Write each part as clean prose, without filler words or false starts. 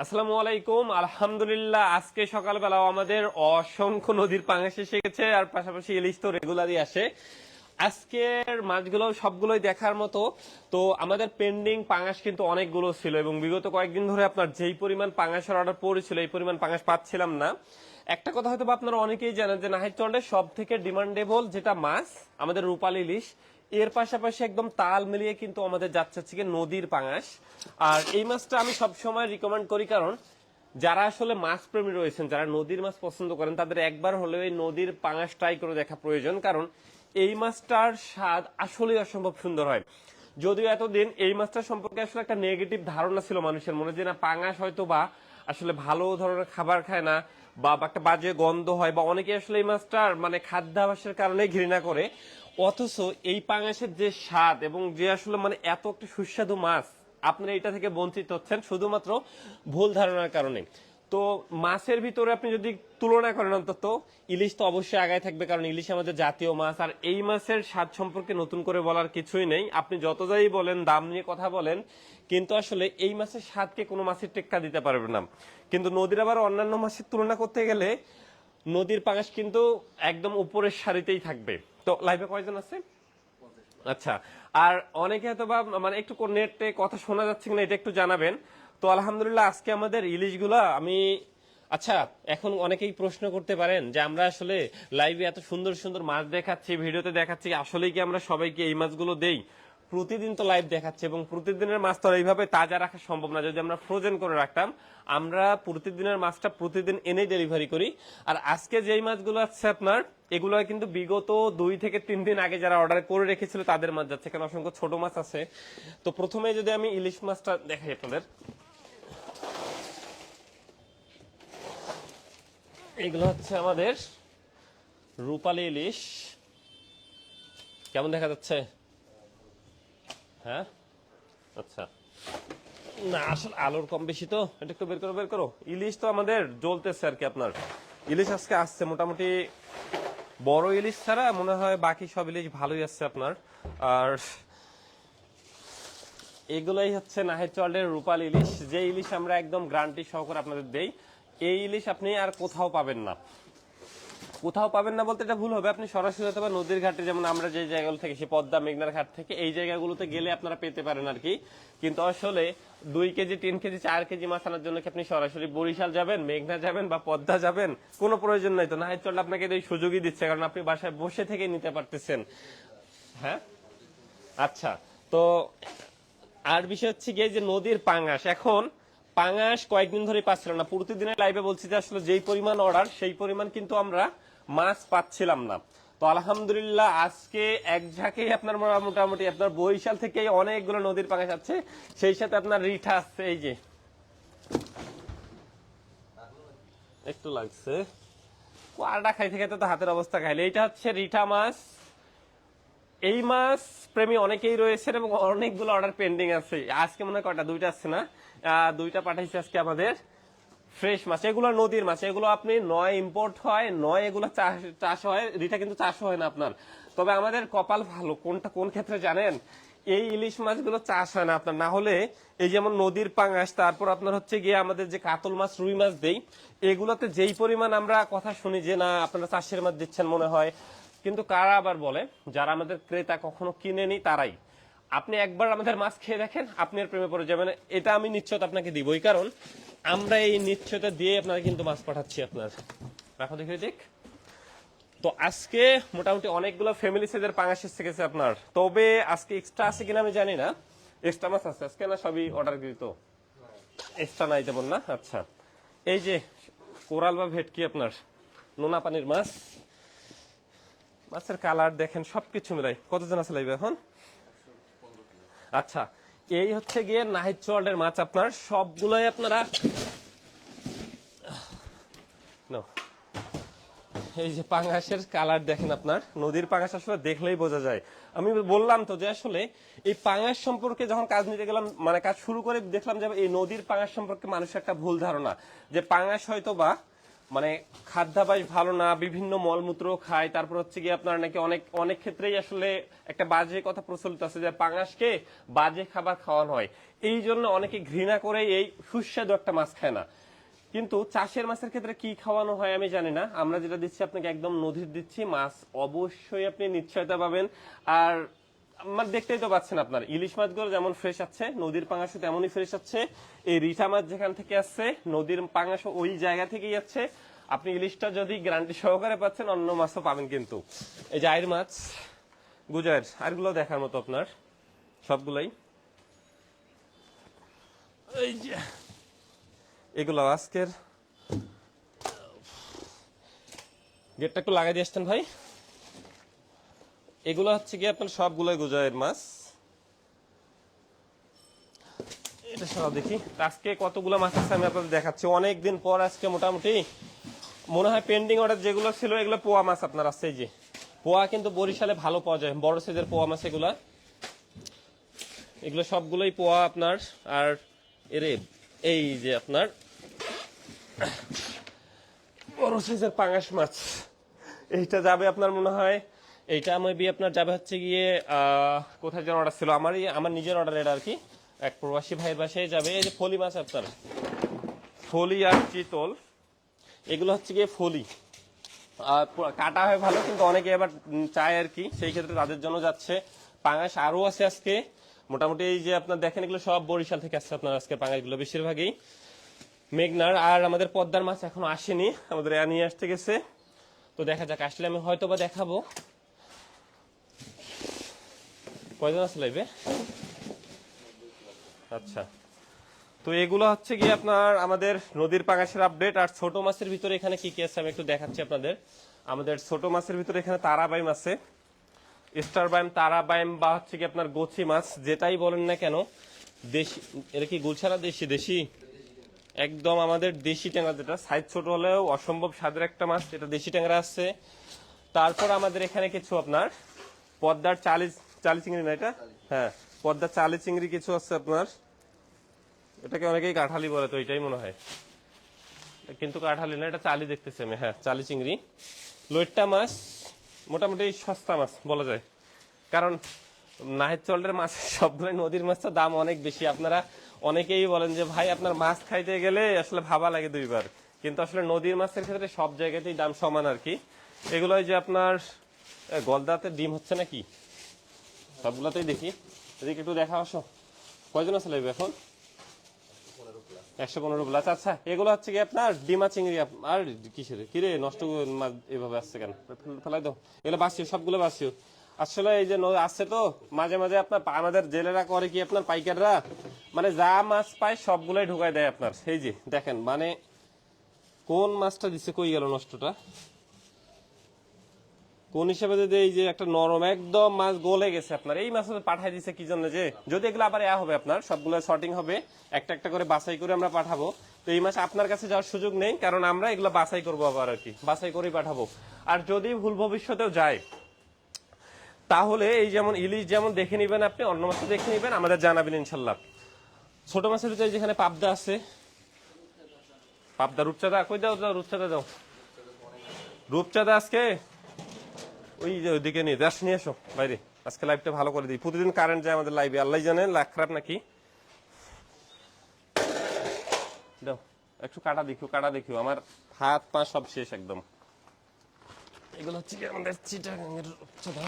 আসসালামু আলাইকুম। আলহামদুলিল্লাহ, আজকে সকালবেলাও আমাদের অসংখ্য নদীর পাঙাশ এসে গেছে, আর পাশাপাশি ইলিশ তো রেগুলারই আসে। আজকের মাছগুলো সবগুলোই দেখার মতো। তো আমাদের পেন্ডিং পাঙাশ কিন্তু অনেকগুলো ছিল, এবং বিগত কয়েকদিন ধরে আপনার যেই পরিমাণ পাঙাশের অর্ডার পড়েছিল এই পরিমাণ পাঙাশ পাচ্ছিলাম না। একটা কথা হয়তো আপনারা অনেকেই জানেন যে নাহিরচন্ডের সব থেকে ডিমান্ডেবল যেটা মাছ আমাদের রূপালী ইলিশ, এর পাশাপাশি একদম তাল মিলিয়ে কিন্তু আমাদের যাচ্ছে হচ্ছে গিয়ে নদীর পাঙাশ। আর এই মাছটা আমি সবসময় রিকমেন্ড করি, কারণ যারা আসলে মাছ প্রেমী রয়েছেন, যারা নদীর মাছ পছন্দ করেন, তাদের একবার হলেও এই নদীর পাঙাশ ট্রাই করে দেখা প্রয়োজন। কারণ এই মাছটার স্বাদ আসলেই অসম্ভব সুন্দর হয়। যদিও এতদিন এই মাছটা সম্পর্কে আসলে একটা নেগেটিভ ধারণা ছিল মানুষের মনে, যে না পাঙাশ হয়তো বা আসলে ভালো ধরনের খাবার খায় না, বা একটা বাজে গন্ধ হয়, বা অনেকে আসলে এই মাছটার মানে খাদ্যাভ্যাসের কারণে ঘৃণা করে। অথচ এই পাঙাশের যে স্বাদ এবং যে আসলে মানে এত একটা সুস্বাদু মাছ, আপনারা এটা থেকে বঞ্চিত হচ্ছেন শুধুমাত্র ভুল ধারণার কারণে। তো মাছের ভিতরে আপনি যদি তুলনা করেন, অন্তত ইলিশ তো অবশ্যই আগায় থাকবে, কারণ ইলিশ আমাদের জাতীয় মাছ। আর এই মাছের স্বাদ সম্পর্কে নতুন করে বলার কিছুই নেই, আপনি যত যাই বলেন, দাম নিয়ে কথা বলেন, কিন্তু আসলে এই মাছের স্বাদকে কোনো মাছের টেক্কা দিতে পারবে না। কিন্তু নদীর আবার অন্যান্য মাছের তুলনা করতে গেলে নদীর পাঙাশ কিন্তু একদম উপরের সারিতেই থাকবে। তো লাইভে কয়জন আছে? আচ্ছা। আর অনেকে হয়তো বা মানে একটু নেটে কথা শোনা যাচ্ছে কিনা এটা একটু জানাবেন। তো আলহামদুলিল্লাহ, আজকে আমাদের ইলিশগুলা আমি, আচ্ছা, এখন অনেকেই প্রশ্ন করতে পারেন যে আমরা আসলে লাইভে এত সুন্দর সুন্দর মাছ দেখাচ্ছি, ভিডিওতে দেখাচ্ছি, আসলেই কি আমরা সবাইকে এই মাছগুলো দেই? প্রতিদিন তো লাইভ দেখাচ্ছে, এবং প্রতিদিনের মাছ তো আর এইভাবে তাজা রাখা সম্ভব না। যদি আমরা ফ্রোজেন করে রাখতাম, আমরা প্রতিদিনের মাছটা প্রতিদিন এনেই ডেলিভারি করি। আর আজকে যেই মাছগুলো আছে আপনার, এগুলো কিন্তু বিগত 2 থেকে 3 দিন আগে যারা অর্ডার করে রেখেছিল তাদের মাছ যাচ্ছে, কারণ অসংখ্য ছোট মাছ আছে। তো প্রথমে যদি আমি ইলিশ মাছটা দেখাই আপনাদের, এগুলো হচ্ছে আমাদের রূপালী ইলিশ। কেমন দেখা যাচ্ছে? হ্যাঁ, আচ্ছা। না, আসলে আলোর কম বেশি তো, এটা একটু বের করো, বের করো। ইলিশ তো আমাদের জ্বলতেছে আর কি। আপনার ইলিশ আজকে আসছে মোটামুটি, বড় ইলিশ ছাড়া মনে হয় বাকি সব ইলিশ ভালোই আসছে আপনার। আর এগুলোই হচ্ছে নাহিরচন্ডের রূপালী ইলিশ, যে ইলিশ আমরা একদম গ্যারান্টি সহকারে আপনাদের দেই। এই ইলিশ আপনি আর কোথাও পাবেন না। কোথাও পাবেন না বলতে এটা ভুল হবে, আপনি সরাসরি হয়তো বা নদীর ঘাটে, যেমন আমরা যে জায়গাগুলো থেকে, সে পদ্মা মেঘনার ঘাট থেকে এই জায়গাগুলোতে গেলে আপনারা পেতে পারেন আর কি। কিন্তু আসলে 2 কেজি 3 কেজি 4 কেজি মাছ আনার জন্য কি আপনি সরাসরি বরিশাল যাবেন, মেঘনা যাবেন, বা পদ্মা যাবেন? কোনো প্রয়োজন নাই। তো নাহিরচন্ড আপনাকে এই সুযোগই দিচ্ছে, কারণ আপনি বাসায় বসে থেকে নিতে পারতেছেন। হ্যাঁ, আচ্ছা। তো আর বিষয় হচ্ছে গিয়ে যে নদীর পাঙাশ, এখন পাঙাশ কয়েকদিন ধরে পাচ্ছিল না। প্রতিদিনের লাইভে বলছি যে আসলে যেই পরিমাণ অর্ডার, সেই পরিমাণ কিন্তু আমরা মাছ পাচ্ছিলাম না। তো আলহামদুলিল্লাহ, আজকে এক ঝাঁকেই আপনার মোটামুটি আপনার বরিশাল থেকে অনেকগুলো নদীর পাঙাশ আছে, সেই সাথে আপনার রিঠা আছে। এই যে একটু লাগছে, কোয়াটা খাইতে খাইতে তো হাতের অবস্থা খাইলে। এইটা হচ্ছে রিঠা মাছ। এই মাছ প্রেমী অনেকেই রয়েছেন, এবং অনেকগুলো অর্ডার পেন্ডিং আছে। আজকে মনে হয় কয়টা, 2টা আসছে না? 2টা পাঠাইছে আজকে আমাদের ফ্রেশ মাছ। এগুলো নদীর মাছ, এগুলো আপনি নয় ইম্পোর্ট হয়, নয় এগুলো চাষ হয়। রিটা কিন্তু চাষ হয় না আপনার। তবে আমাদের কপাল ভালো, কোনটা কোন ক্ষেত্রে জানেন? এই ইলিশ মাছগুলো চাষ হয় না আপনার। না হলে এই যেমন নদীর পাঙাশ, তারপর আপনার হচ্ছে গিয়ে আমাদের যে কাতল মাছ, রুই মাছ দেই, এগুলোতে যেই পরিমাণ আমরা কথা শুনি যে না আপনারা চাষের মাছ দিচ্ছেন মনে হয়। কিন্তু কারা আবার বলে, যারা আমাদের ক্রেতা কখনো কিনেনি তারাই। আপনি একবার আমাদের মাছ খেয়ে দেখেন, আপনি এর প্রেমে পড়ে যাবেন, এটা আমি নিশ্চয়তা আপনাকে দিব। ওই কারণ আমরা এই নিশ্চয়তা দিয়ে আপনারা কিন্তু মাছ পাঠাচ্ছি আপনার। রাখো দেখে দেখ। তো আজকে মোটামুটি অনেকগুলো ফ্যামিলি সাইজের পাঙাশ এসে গেছে আপনার। তবে আজকে এক্সট্রা আছে কিনা আমি জানি না। এক্সট্রা মাছ আছে আজকে, না সবই অর্ডার করি? তো এক্সট্রা নাই তেমন না। আচ্ছা, এই যে কোরাল বা ভেটকি আপনার নোনা পানির মাছ, মাছের কালার দেখেন, সবকিছু মিলাই। কতজন আছে লাইভে এখন? আচ্ছা, এই হচ্ছে গিয়ে নাহিরচন্ডের মাছ আপনার, সবগুলোই আপনারা নাও। এই যে পাঙাশের কালার দেখেন আপনার, নদীর পাঙাশ আসলে দেখলেই বোঝা যায়। আমি বললাম তো যে আসলে এই পাঙাশ সম্পর্কে যখন কাজ নিতে গেলাম, মানে কাজ শুরু করে দেখলাম যে এই নদীর পাঙাশ সম্পর্কে মানুষের একটা ভুল ধারণা, যে পাঙাশ হয়তো বা মানে খাদ্যাভ্যাস ভালো না, বিভিন্ন মলমূত্র খায়, তারপর হচ্ছে কি আপনার নাকি অনেক অনেক ক্ষেত্রেই আসলে একটা বাজে কথা প্রচলিত আছে যে পাঙাশকে বাজে খাবার খাওয়ানো হয়, এই জন্য অনেকে ঘৃণা করে এই সুস্বাদু একটা মাছ খায় না। কিন্তু চাষের মাছের ক্ষেত্রে কি খাওয়ানো হয় আমি জানি না, আমরা যেটা দিচ্ছি আপনাকে একদম নদীর দিচ্ছি মাছ, অবশ্যই আপনি নিশ্চয়তা পাবেন। আর মানে দেখতেই তো পাচ্ছেন আপনার ইলিশ মাছগুলো যেমন ফ্রেশ আছে, নদীর পাঙাশও তেমনই ফ্রেশ আছে। এই রিঠা মাছ যেখান থেকে আসছে, নদীর পাঙাশও ওই জায়গা থেকেই আছে। আপনি ইলিশটা যদি গ্যারান্টি সহকারে পাচ্ছেন, অন্য মাছও পাবেন। কিন্তু এই যে আইর মাছ, গুজার আরগুলো দেখার মতো আপনার সবগুলাই। এই যে এগুলো আজকের, গেটটা একটু লাগাই দিয়ে আসতেন ভাই। এগুলো হচ্ছে কি আপনার সবগুলোই গুজারের মাছ। এটা সব দেখি আজকে কতগুলো মাছ আছে আমি আপনাদের দেখাচ্ছি অনেকদিন পর। আজকে মোটামুটি মনে হয় পেন্ডিং অর্ডার যেগুলো ছিল এগুলো পোয়া মাছ আপনার আসছে। এই যে পোয়া কিন্তু বরিশালে ভালো পাওয়া যায়, বড় সাইজের পোয়া মাছ এগুলা, এগুলো সবগুলোই পোয়া আপনার। আর এরে এই যে আপনার বড় সাইজের পাঙাশ মাছ, এইটা যাবে আপনার মনে হয়, এইটা মেবি আপনার যাবে হচ্ছে গিয়ে কোথায় যেন অর্ডার ছিল, আমার নিজের অর্ডার এটা আর কি, এক প্রবাসী ভাইয়ের বাসায় যাবে। এই যে ফলি মাছ আপনার, ফলি আর চিতল, এগুলো হচ্ছে গিয়ে ফলি কাটা হয় ভালো, কিন্তু অনেকে এবার চায় আর কি, সেই ক্ষেত্রে তাদের জন্য যাচ্ছে। পাঙাশ আরো আছে আজকে মোটামুটি। এই যে আপনার দেখেন এগুলো সব বরিশাল থেকে আসছে আপনার আজকে পাঙাশগুলো বেশিরভাগই মেঘনার। আর আমাদের পদ্মার মাছ এখনো আসেনি, আমাদের নিয়ে আসতে গেছে, তো দেখা যাক আসলে আমি হয়তো বা দেখাবো। কয়জন আছে লাইভে? আচ্ছা, তো এগুলো হচ্ছে কি আপনার আমাদের নদীর পাঙাশের আপডেট। আর ছোট মাছের ভিতরে এখানে কি কি আছে আমি একটু দেখাচ্ছি আপনাদের। আমাদের ছোট মাছের ভিতরে এখানে তারাবাইম আছে, স্টার বাইম, তারাবাইম বা হচ্ছে কি আপনার গোছি মাছ, যেটাই বলেন না কেন। দেশি, এটা কি গুলছাড়া দেশি? দেশি একদম আমাদের দেশি ট্যাংরা, যেটা সাইজ ছোট হলেও অসম্ভব স্বাদের একটা মাছ, এটা দেশি ট্যাংরা আছে। তারপর আমাদের এখানে কিছু আপনার পদ্মার চালি, চালি চিংড়ি না এটা, হ্যাঁ পদ্মার চালি চিংড়ি কিছু আছে আপনার, এটাকে অনেকেই কাঁঠালি বলে, তো এটাই মনে হয়, কিন্তু কাঁঠালি না, এটা চালি দেখতেছি আমি, হ্যাঁ চালি চিংড়ি। লইট্টা মাছ মোটামুটি সস্তা মাছ বলা যায়, কারণ নাহের চলের মাছ সবগুলো নদীর মাছের দাম অনেক বেশি। আপনারা অনেকেই বলেন যে ভাই আপনার মাছ খাইতে গেলে আসলে ভাবা লাগে দুইবার, কিন্তু আসলে নদীর মাছের ক্ষেত্রে সব জায়গাতেই দাম সমান আর কি। এগুলোই যে আপনার গলদাতে ডিম হচ্ছে নাকি, সবগুলোতেই দেখি। এদিকে একটু দেখা আসো, কয়জন আছে লাইভ এখন? 115 প্লাস। আচ্ছা, এগুলো হচ্ছে কি আপনার ডিমা চিংড়ি। আর কিসের কিরে নষ্ট মাছ এভাবে আসছে কেন, ফেলাই দাও, এগুলো বাসিও, সবগুলো বাসিও। আসলে এই যে আসছে তো মাঝে মাঝে আপনার আমাদের জেলেরা করে কি আপনার পাইকাররা মানে যা মাছ পায় সবগুলোই ঢুকাই দেয় আপনার। এই যে দেখেন মানে কোন মাছটা দিচ্ছে, কই গেল নষ্টটা, কোন হিসাবে যদি এই যে একটা নরম একদম মাছ গলে গেছে আপনার, এই মাছ পাঠাই দিচ্ছে কি জন্য, যে যদি এগুলো আবার হবে আপনার সবগুলো শর্টিং হবে, একটা একটা করে বাছাই করে আমরা পাঠাবো। তো এই মাছ আপনার কাছে যাওয়ার সুযোগ নেই, কারণ আমরা এগুলো বাছাই করবো আবার আর কি, বাছাই করেই পাঠাবো। আর যদি ভুল ভবিষ্যতেও যায় তাহলে এই যেমন ইলিশ যেমন দেখে নিবেন আপনি, অন্য মাছ দেখে নিবেন, আমাদের জানাবেন ইনশাল্লাহ। ছোট মাছের ভিতরে যেখানে পাবদা আছে, পাবদা, রূপচাঁদা কই দাও, দাও রূপচাঁদা দাও, রূপচাঁদা আজকে ওই যে ওইদিকে নিয়ে দেশ নিয়ে এসো বাইরে, আজকে লাইভটা ভালো করে দিই। প্রতিদিন কারেন্ট যায় আমাদের লাইভে, আল্লাহ জানে লাখ খারাপ নাকি। দাও একটু কাটা দেখিও, কাটা দেখিও, আমার হাত পা সব শেষ একদম। এগুলো হচ্ছে কি আমাদের চিটাগাঙের রূপচাঁদা,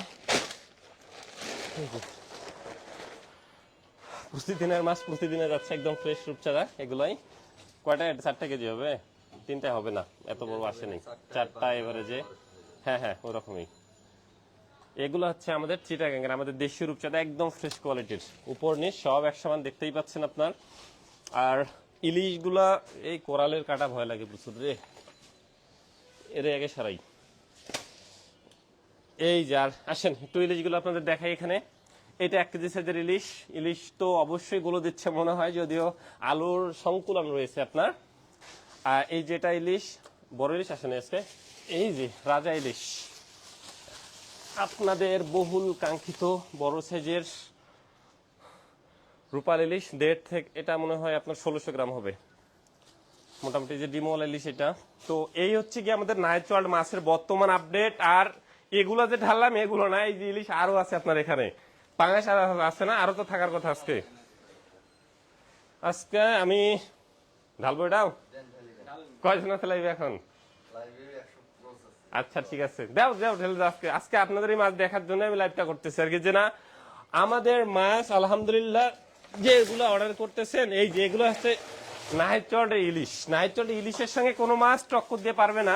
প্রতিদিনের মাছ প্রতিদিনে যাচ্ছে একদম ফ্রেশ রূপচাঁদা। এগুলাই কয়টা, 4টা কেজি হবে, 3টা হবে না, এত বড় আসেনি, 4টা এবারে যে, হ্যাঁ হ্যাঁ ওরকমই। এগুলো হচ্ছে আমাদের চিটাগাঙের, আমাদের দেশীয় রূপচাঁদা, একদম ফ্রেশ কোয়ালিটির, উপর নিচ সব এক সমান দেখতেই পাচ্ছেন আপনার। আর ইলিশগুলা এই কোরালের কাটা ভয় লাগে প্রচুর রে, এর আগে সারাই। এই যে আর আসেন একটু ইলিশগুলো আপনাদের দেখাই এখানে। এটা 1 কেজি সাইজের ইলিশ, ইলিশ তো অবশ্যই গুলো দিচ্ছে মনে হয়, যদিও আলুর সংকুলন রয়েছে আপনার। আর এই যেটা ইলিশ, বড় ইলিশ আসেন আজকে, এই যে রাজা ইলিশ, আপনাদের বহুল কাঙ্ক্ষিত বড় সাইজের রূপাল ইলিশ, 1.5 থেকে, এটা মনে হয় আপনার 1600 গ্রাম হবে। মোটামুটি যে ডিমল ইলিশ এটা। তো এই হচ্ছে কি আমাদের নাইচল মাছের বর্তমান আপডেট। আর এগুলো যে ঢাললাম এগুলো না, এই যে ইলিশ আরো আছে আপনার এখানে, পাঙাশ আর আছে না, আরো তো থাকার কথা। আজকে আজকে আমি ঢালবো এটাও। কয়জন আছে লাইভে এখন? আচ্ছা ঠিক আছে, দাও দাও ঢেলে দাও। আজকে আজকে আপনাদের এই মাছ দেখার জন্য আমি লাইভটা করতেছি আর কি, যে না আমাদের মাছ আলহামদুলিল্লাহ যেগুলো অর্ডার করতেছেন, এই যেগুলো হচ্ছে নাহিচট ইলিশ। নাহিচট ইলিশের সঙ্গে কোনো মাছ টক্কর দিয়ে পারবে না,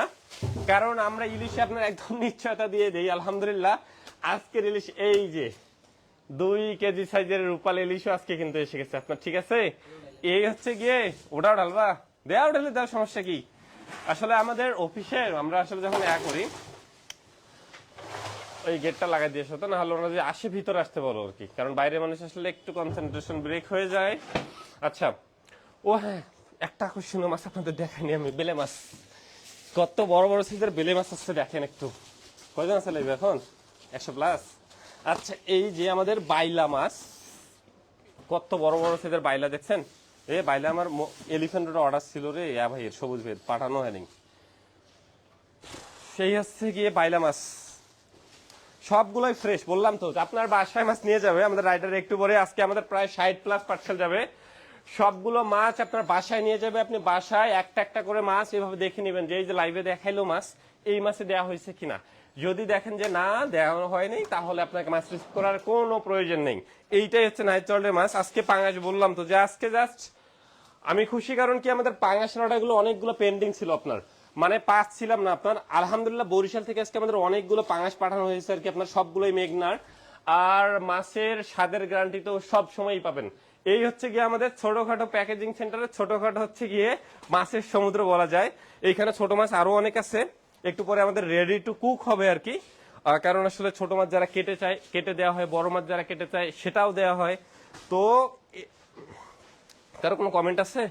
কারণ আমরা ইলিশে আপনার একদম নিশ্চয়তা দিয়ে দিই। আলহামদুলিল্লাহ আজকের ইলিশ এই যে 2 কেজি সাইজের রূপাল ইলিশও আজকে কিন্তু এসে গেছে আপনার, ঠিক আছে। এই হচ্ছে গিয়ে ওটাও ঢালবা, দেওয়া ঢেলে দেওয়ার সমস্যা কি। আসলে আমাদের অফিসে আমরা আসলে যখন করি ওই গেটটা লাগাই দিয়ে আসতো, না হলে ওরা যে আসে ভিতরে আসতে বলো আর কি, কারণ বাইরে মানুষ আসলে একটু কনসেন্ট্রেশন ব্রেক হয়ে যায়। আচ্ছা ও হ্যাঁ, একটা আকর্ষণীয় মাছ আপনাদের দেখাইনি আমি, বেলে মাছ। কত বড় বড় সাইজের বেলে মাছ আসছে দেখেন একটু। কয়জন আছে লাগবে এখন? 100+। আচ্ছা এই যে আমাদের বাইলা মাছ, কত বড় বড় সাইজের বাইলা দেখছেন। এ বাইলা আমার এলিফ্যান্টের অর্ডার ছিল রে, ভাই সবুজ ভেদ পাঠানো হয়নি। সেই হচ্ছে গিয়ে বাইলা মাছ, সবগুলোই ফ্রেশ। বললাম তো আপনার বাসায় মাছ নিয়ে যাবে আমাদের রাইডার একটু পরে। আজকে আমাদের প্রায় 60+ পার্সেল যাবে, সবগুলো মাছ আপনার বাসায় নিয়ে যাবে। আপনি বাসায় একটা একটা করে মাছ এভাবে দেখে নেবেন যে এই যে লাইভে দেখাইলো মাছ, এই মাছে দেওয়া হয়েছে কিনা। যদি দেখেন যে না দেওয়া হয়নি, তাহলে আপনাকে মাছ রিসিভ করার কোনো প্রয়োজন নেই। এইটাই হচ্ছে নাইচলের মাছ। আজকে পাঙাশ বললাম তো যে আজকে জাস্ট আমি খুশি, কারণ কি আমাদের পাঙাশ অর্ডারগুলো অনেকগুলো পেন্ডিং ছিল আপনার, মানে পাচ্ছিলাম না আপনার। আলহামদুলিল্লাহ বরিশাল থেকে আজকে আমাদের অনেকগুলো পাঙাশ পাঠানো হয়েছে আর কি আপনার, সবগুলোই মেঘনার। আর মাছের স্বাদের গ্যারান্টি তো সব সময়ই পাবেন। এই হচ্ছে গিয়ে আমাদের ছোটখাটো প্যাকেজিং সেন্টারে, ছোটখাটো হচ্ছে গিয়ে মাছের সমুদ্র বলা যায়। এইখানে ছোট মাছ আরো অনেক আছে, একটু পরে আমাদের রেডি টু কুক হবে আর কি। কারণ আসলে ছোট মাছ যারা কেটে চায় কেটে দেওয়া হয়, বড় মাছ যারা কেটে চায় সেটাও দেওয়া হয়। তো কারো কোনো কমেন্ট আছে?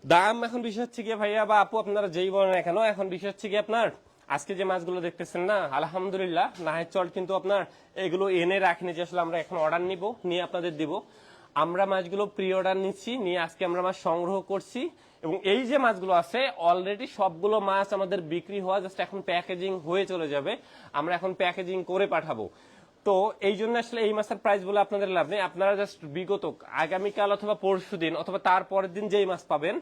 দাম এখন বিষয় হচ্ছে গিয়ে ভাইয়া বা আপু আপনারা যেই বলেন না কেন, এখন বিষয় হচ্ছে গিয়ে আপনার আজকে যে মাছগুলো দেখতেছেন না, আলহামদুলিল্লাহ নাহিচট কিন্তু আপনার এগুলো এনে রাখিনি যে আসলে আমরা এখন অর্ডার নিব, নিয়ে আপনাদের দিব। আমরা মাছগুলো প্রি অর্ডার নিচ্ছি, নিয়ে আজকে আমরা মাছ সংগ্রহ করছি। এবং এই যে মাছগুলো আছে অলরেডি সবগুলো মাছ আমাদের বিক্রি হওয়া, জাস্ট এখন প্যাকেজিং হয়ে চলে যাবে, আমরা এখন প্যাকেজিং করে পাঠাবো। তো এই জন্য আসলে এই মাছের প্রাইস বলে আপনাদের লাভ নেই। আপনারা জাস্ট বিগত আগামীকাল অথবা পরশু দিন অথবা তার পরের দিন যেই মাছ পাবেন,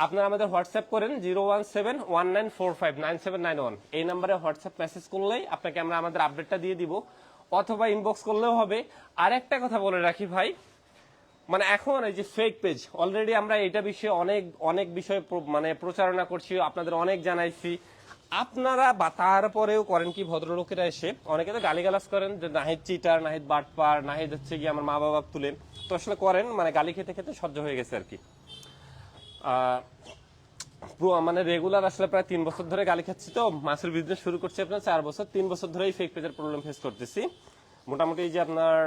আপনারা আমাদের হোয়াটসঅ্যাপ করেন 01719459791, এই নাম্বারে হোয়াটসঅ্যাপ মেসেজ করলেই আপনাকে আমরা আমাদের আপডেটটা দিয়ে দিব, অথবা ইনবক্স করলেও হবে। আর একটা কথা বলে রাখি ভাই, মানে এখন এই যে ফেক পেজ, অলরেডি আমরা এটা বিষয়ে অনেক অনেক বিষয়ে মানে প্রচারণা করছি, আপনাদের অনেক জানাইছি। আপনারা বা তারপরেও করেন কি, ভদ্রলোকেরা এসে অনেকে তো গালিগালাজ করেন যে নাহিদ চিটার, নাহিদ বাটপার, নাহিদ হচ্ছে কি আমার মা বাবা তুলে, তো আসলে করেন মানে গালি খেতে খেতে সহ্য হয়ে গেছে আর কি। মানে রেগুলার আসলে প্রায় 3 বছর ধরে গালি খাচ্ছি, তো মাছের বিজনেস শুরু করছি আপনার 4 বছর, 3 বছর ধরেই ফেক পেজের প্রবলেম ফেস করতেছি। মোটামুটি এই যে আপনার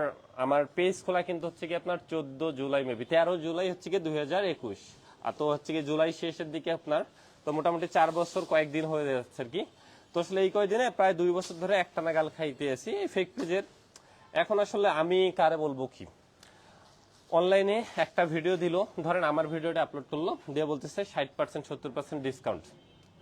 আমার পেজ খোলা কিন্তু হচ্ছে কি আপনার 14 জুলাই মেবি 13 জুলাই হচ্ছে কি 2021, আর তো হচ্ছে কি জুলাই শেষের দিকে আপনার, তো মোটামুটি 4 বছর কয়েকদিন হয়ে যাচ্ছে আর কি। তো আসলে এই কয়েকদিনে প্রায় 2 বছর ধরে একটানা গাল খাইতে আছি এই ফেক পেজের। এখন আসলে আমি কারে বলবো কি, অনলাইনে একটা ভিডিও দিল, ধরেন আমার ভিডিওটা আপলোড করলো, দিয়ে বলতেছে 60% 70% ডিসকাউন্ট।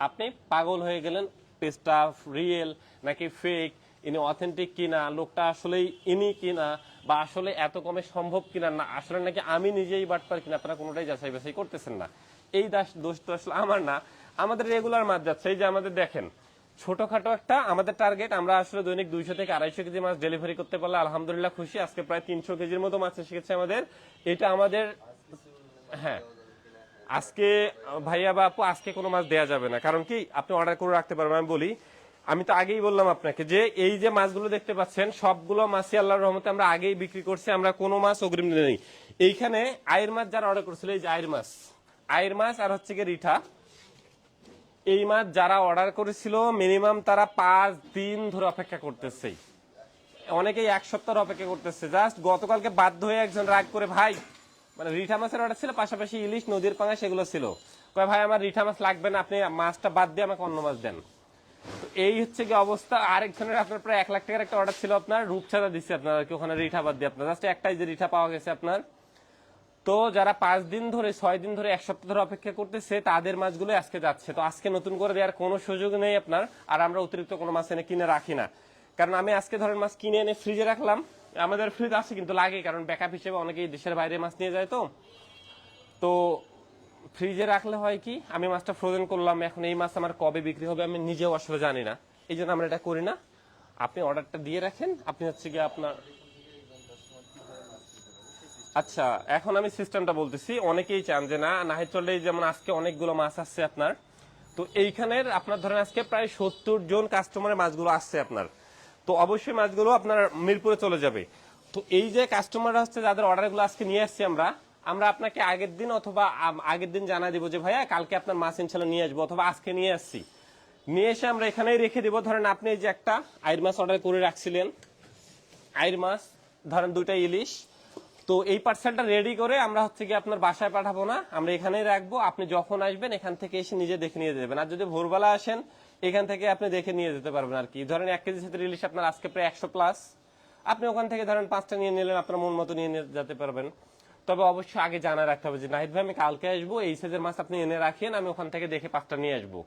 আপনি পাগল হয়ে গেলেন, পেজটা রিয়েল নাকি ফেক, ইনি অথেন্টিক কিনা, লোকটা আসলেই ইনি কিনা, বা আসলে এত কমে সম্ভব কিনা, না আসলে নাকি আমি নিজেই বাটপার কিনা, আপনারা কোনোটাই যাচাই বাছাই করতেছেন না। এই দোষ তো আসলে আমার না, আমাদের রেগুলার মাছ যাচ্ছে। এই যে আমাদের দেখেন ছোটখাটো একটা আমাদের টার্গেট, আমরা আসলে দৈনিক 200 থেকে 250 কেজি মাছ ডেলিভারি করতে পারলে আলহামদুলিল্লাহ খুশি। আজকে প্রায় 300 কেজির মতো মাছ এসে গেছে আমাদের, এটা আমাদের। হ্যাঁ আজকে ভাইয়া বা আপু আজকে কোনো মাছ দেয়া যাবে না, কারণ কি আপনি অর্ডার করে রাখতে পারবেন। আমি বলি, আমি তো আগেই বললাম আপনাকে যে এই যে মাছগুলো দেখতে পাচ্ছেন সবগুলো মাছই আল্লাহর রহমতে আমরা আগেই বিক্রি করছি, আমরা কোনো মাছ অগ্রিম নেই। এইখানে আয়ের মাছ যারা অর্ডার করছিল, এই যে আয়ের মাছ আর হচ্ছে গিয়ে রিঠা, এই মাছ যারা অর্ডার করেছিল মিনিমাম তারা 5 দিন ধরে অপেক্ষা করতেছে, অনেকেই 1 সপ্তাহ অপেক্ষা করতেছে। জাস্ট গতকালকে বাধ্য হয়ে একজন রাগ করে, ভাই মানে রিঠা মাছের অর্ডার ছিল, পাশাপাশি ইলিশ নদীর পাঙাশ সেগুলো ছিল, কয় ভাই আমার রিঠা মাছ লাগবে না, আপনি মাছটা বাদ দিয়ে আমাকে অন্য মাছ দেন। তো এই হচ্ছে কি অবস্থা। আরেকজনের আপনার প্রায় 1 লাখ টাকার একটা অর্ডার ছিল আপনার, রূপচাঁদা দিচ্ছে আপনার ওখানে রিঠা বাদ দিয়ে, আপনার জাস্ট একটাই যে রিঠা পাওয়া গেছে আপনার, তো যারা 5 দিন ধরে 6 দিন ধরে 1 সপ্তাহ ধরে অপেক্ষা করতেছে তাদের মাছগুলো আজকে যাচ্ছে। তো আজকে নতুন করে দেওয়ার কোনো সুযোগ নেই আপনার। আর আমরা অতিরিক্ত কোনো মাছ এনে কিনে রাখি না, কারণ আমি আজকে ধরেন মাছ কিনে এনে ফ্রিজে রাখলাম। আমাদের ফ্রিজ আছে কিন্তু লাগে, কারণ ব্যাকআপ হিসেবে অনেকেই দেশের বাইরে মাছ নিয়ে যায়। তো ফ্রিজে রাখলে হয় কি, আমি মাছটা ফ্রোজেন করলাম, এখন এই মাছ আমার কবে বিক্রি হবে আমি নিজেও আসলে জানি না, এই জন্য আমরা এটা করি না। আপনি অর্ডারটা দিয়ে রাখেন, আপনি হচ্ছে গিয়ে আপনার আচ্ছা এখন আমি সিস্টেমটা বলতেছি। অনেকেই চান যে না নাহিদ চলে, যেমন আজকে অনেকগুলো মাছ আসছে আপনার। তো এইখানের আপনার ধরেন আজকে প্রায় 70 জন কাস্টমারের মাছগুলো আসছে আপনার। তো অবশ্যই মাছগুলো আপনার মিরপুরে চলে যাবে। তো এই যে কাস্টমার হচ্ছে যাদের অর্ডারগুলো আজকে নিয়ে আসছি আমরা আমরা আপনাকে আগের দিন অথবা আগের দিন জানা দিব যে ভাইয়া কালকে আপনার মাছ ইনশাল্লাহ নিয়ে আসবো, অথবা আজকে নিয়ে আসছি, নিয়ে এসে আমরা এখানেই রেখে দিব। ধরেন আপনি এই যে একটা আইর মাছ অর্ডার করে রাখছিলেন, আইর মাছ ধরেন 2টা ইলিশ, তো এই পার্সেলটা রেডি করে আমরা হচ্ছে কি আপনার বাসায় পাঠাবো না, আমরা এখানেই রাখবো। আপনি যখন আসবেন এখান থেকে এসে নিজে দেখে নিয়ে যাবেন। আর যদি ভোরবেলা আসেন এখান থেকে আপনি দেখে নিয়ে যেতে পারবেন আর কি। ধরেন 1 কেজি সেটের ইলিশ আপনার আজকে প্রায় 100+, আপনি ওখান থেকে ধরেন 5টা নিয়ে নিলেন, আপনার মন মতো নিয়ে যেতে পারবেন। তবে অবশ্যই আগে জানা রাখতে হবে যে নাহিদ ভাই আমি কালকে আসবো, এই সাইজের মাছ আপনি এনে রাখেন, আমি ওখান থেকে দেখে 5টা নিয়ে আসবো।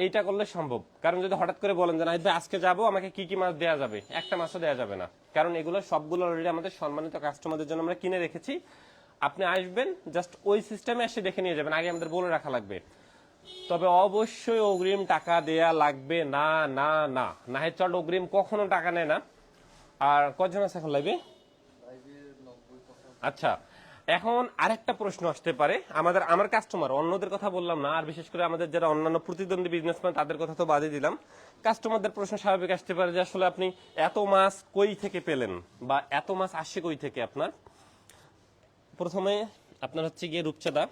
এইটা করলে সম্ভব। কারণ যদি হঠাৎ করে বলেন যে নাহিদ ভাই আজকে যাবো, আমাকে কি কি মাছ দেওয়া যাবে, একটা মাছও দেওয়া যাবে না, কারণ এগুলো সবগুলো অলরেডি আমাদের সম্মানিত কাস্টমারদের জন্য আমরা কিনে রেখেছি। আপনি আসবেন জাস্ট ওই সিস্টেমে এসে দেখে নিয়ে যাবেন, আগে আমাদের বলে রাখা লাগবে। তবে অবশ্যই অগ্রিম টাকা দেয়া লাগবে না। না না নাহিদ চল অগ্রিম কখনো টাকা নেয় না। আর কজন আছে এখন লাইভে? আচ্ছা এখন আরেকটা প্রশ্ন আসতে পারে আমার কাস্টমার, অন্যদের কথা বললাম না, আর বিশেষ করে আমাদের যারা অন্যান্য প্রতিদ্বন্দ্বী বিজনেসম্যান তাদের কথা তো বাদই দিলাম। কাস্টমারদের প্রশ্ন স্বাভাবিক আসতে পারে যে আসলে আপনি এত মাছ কই থেকে পেলেন, বা এত মাছ আসে কই থেকে আপনার। প্রথমে আপনার হচ্ছে গিয়ে রূপচাঁদা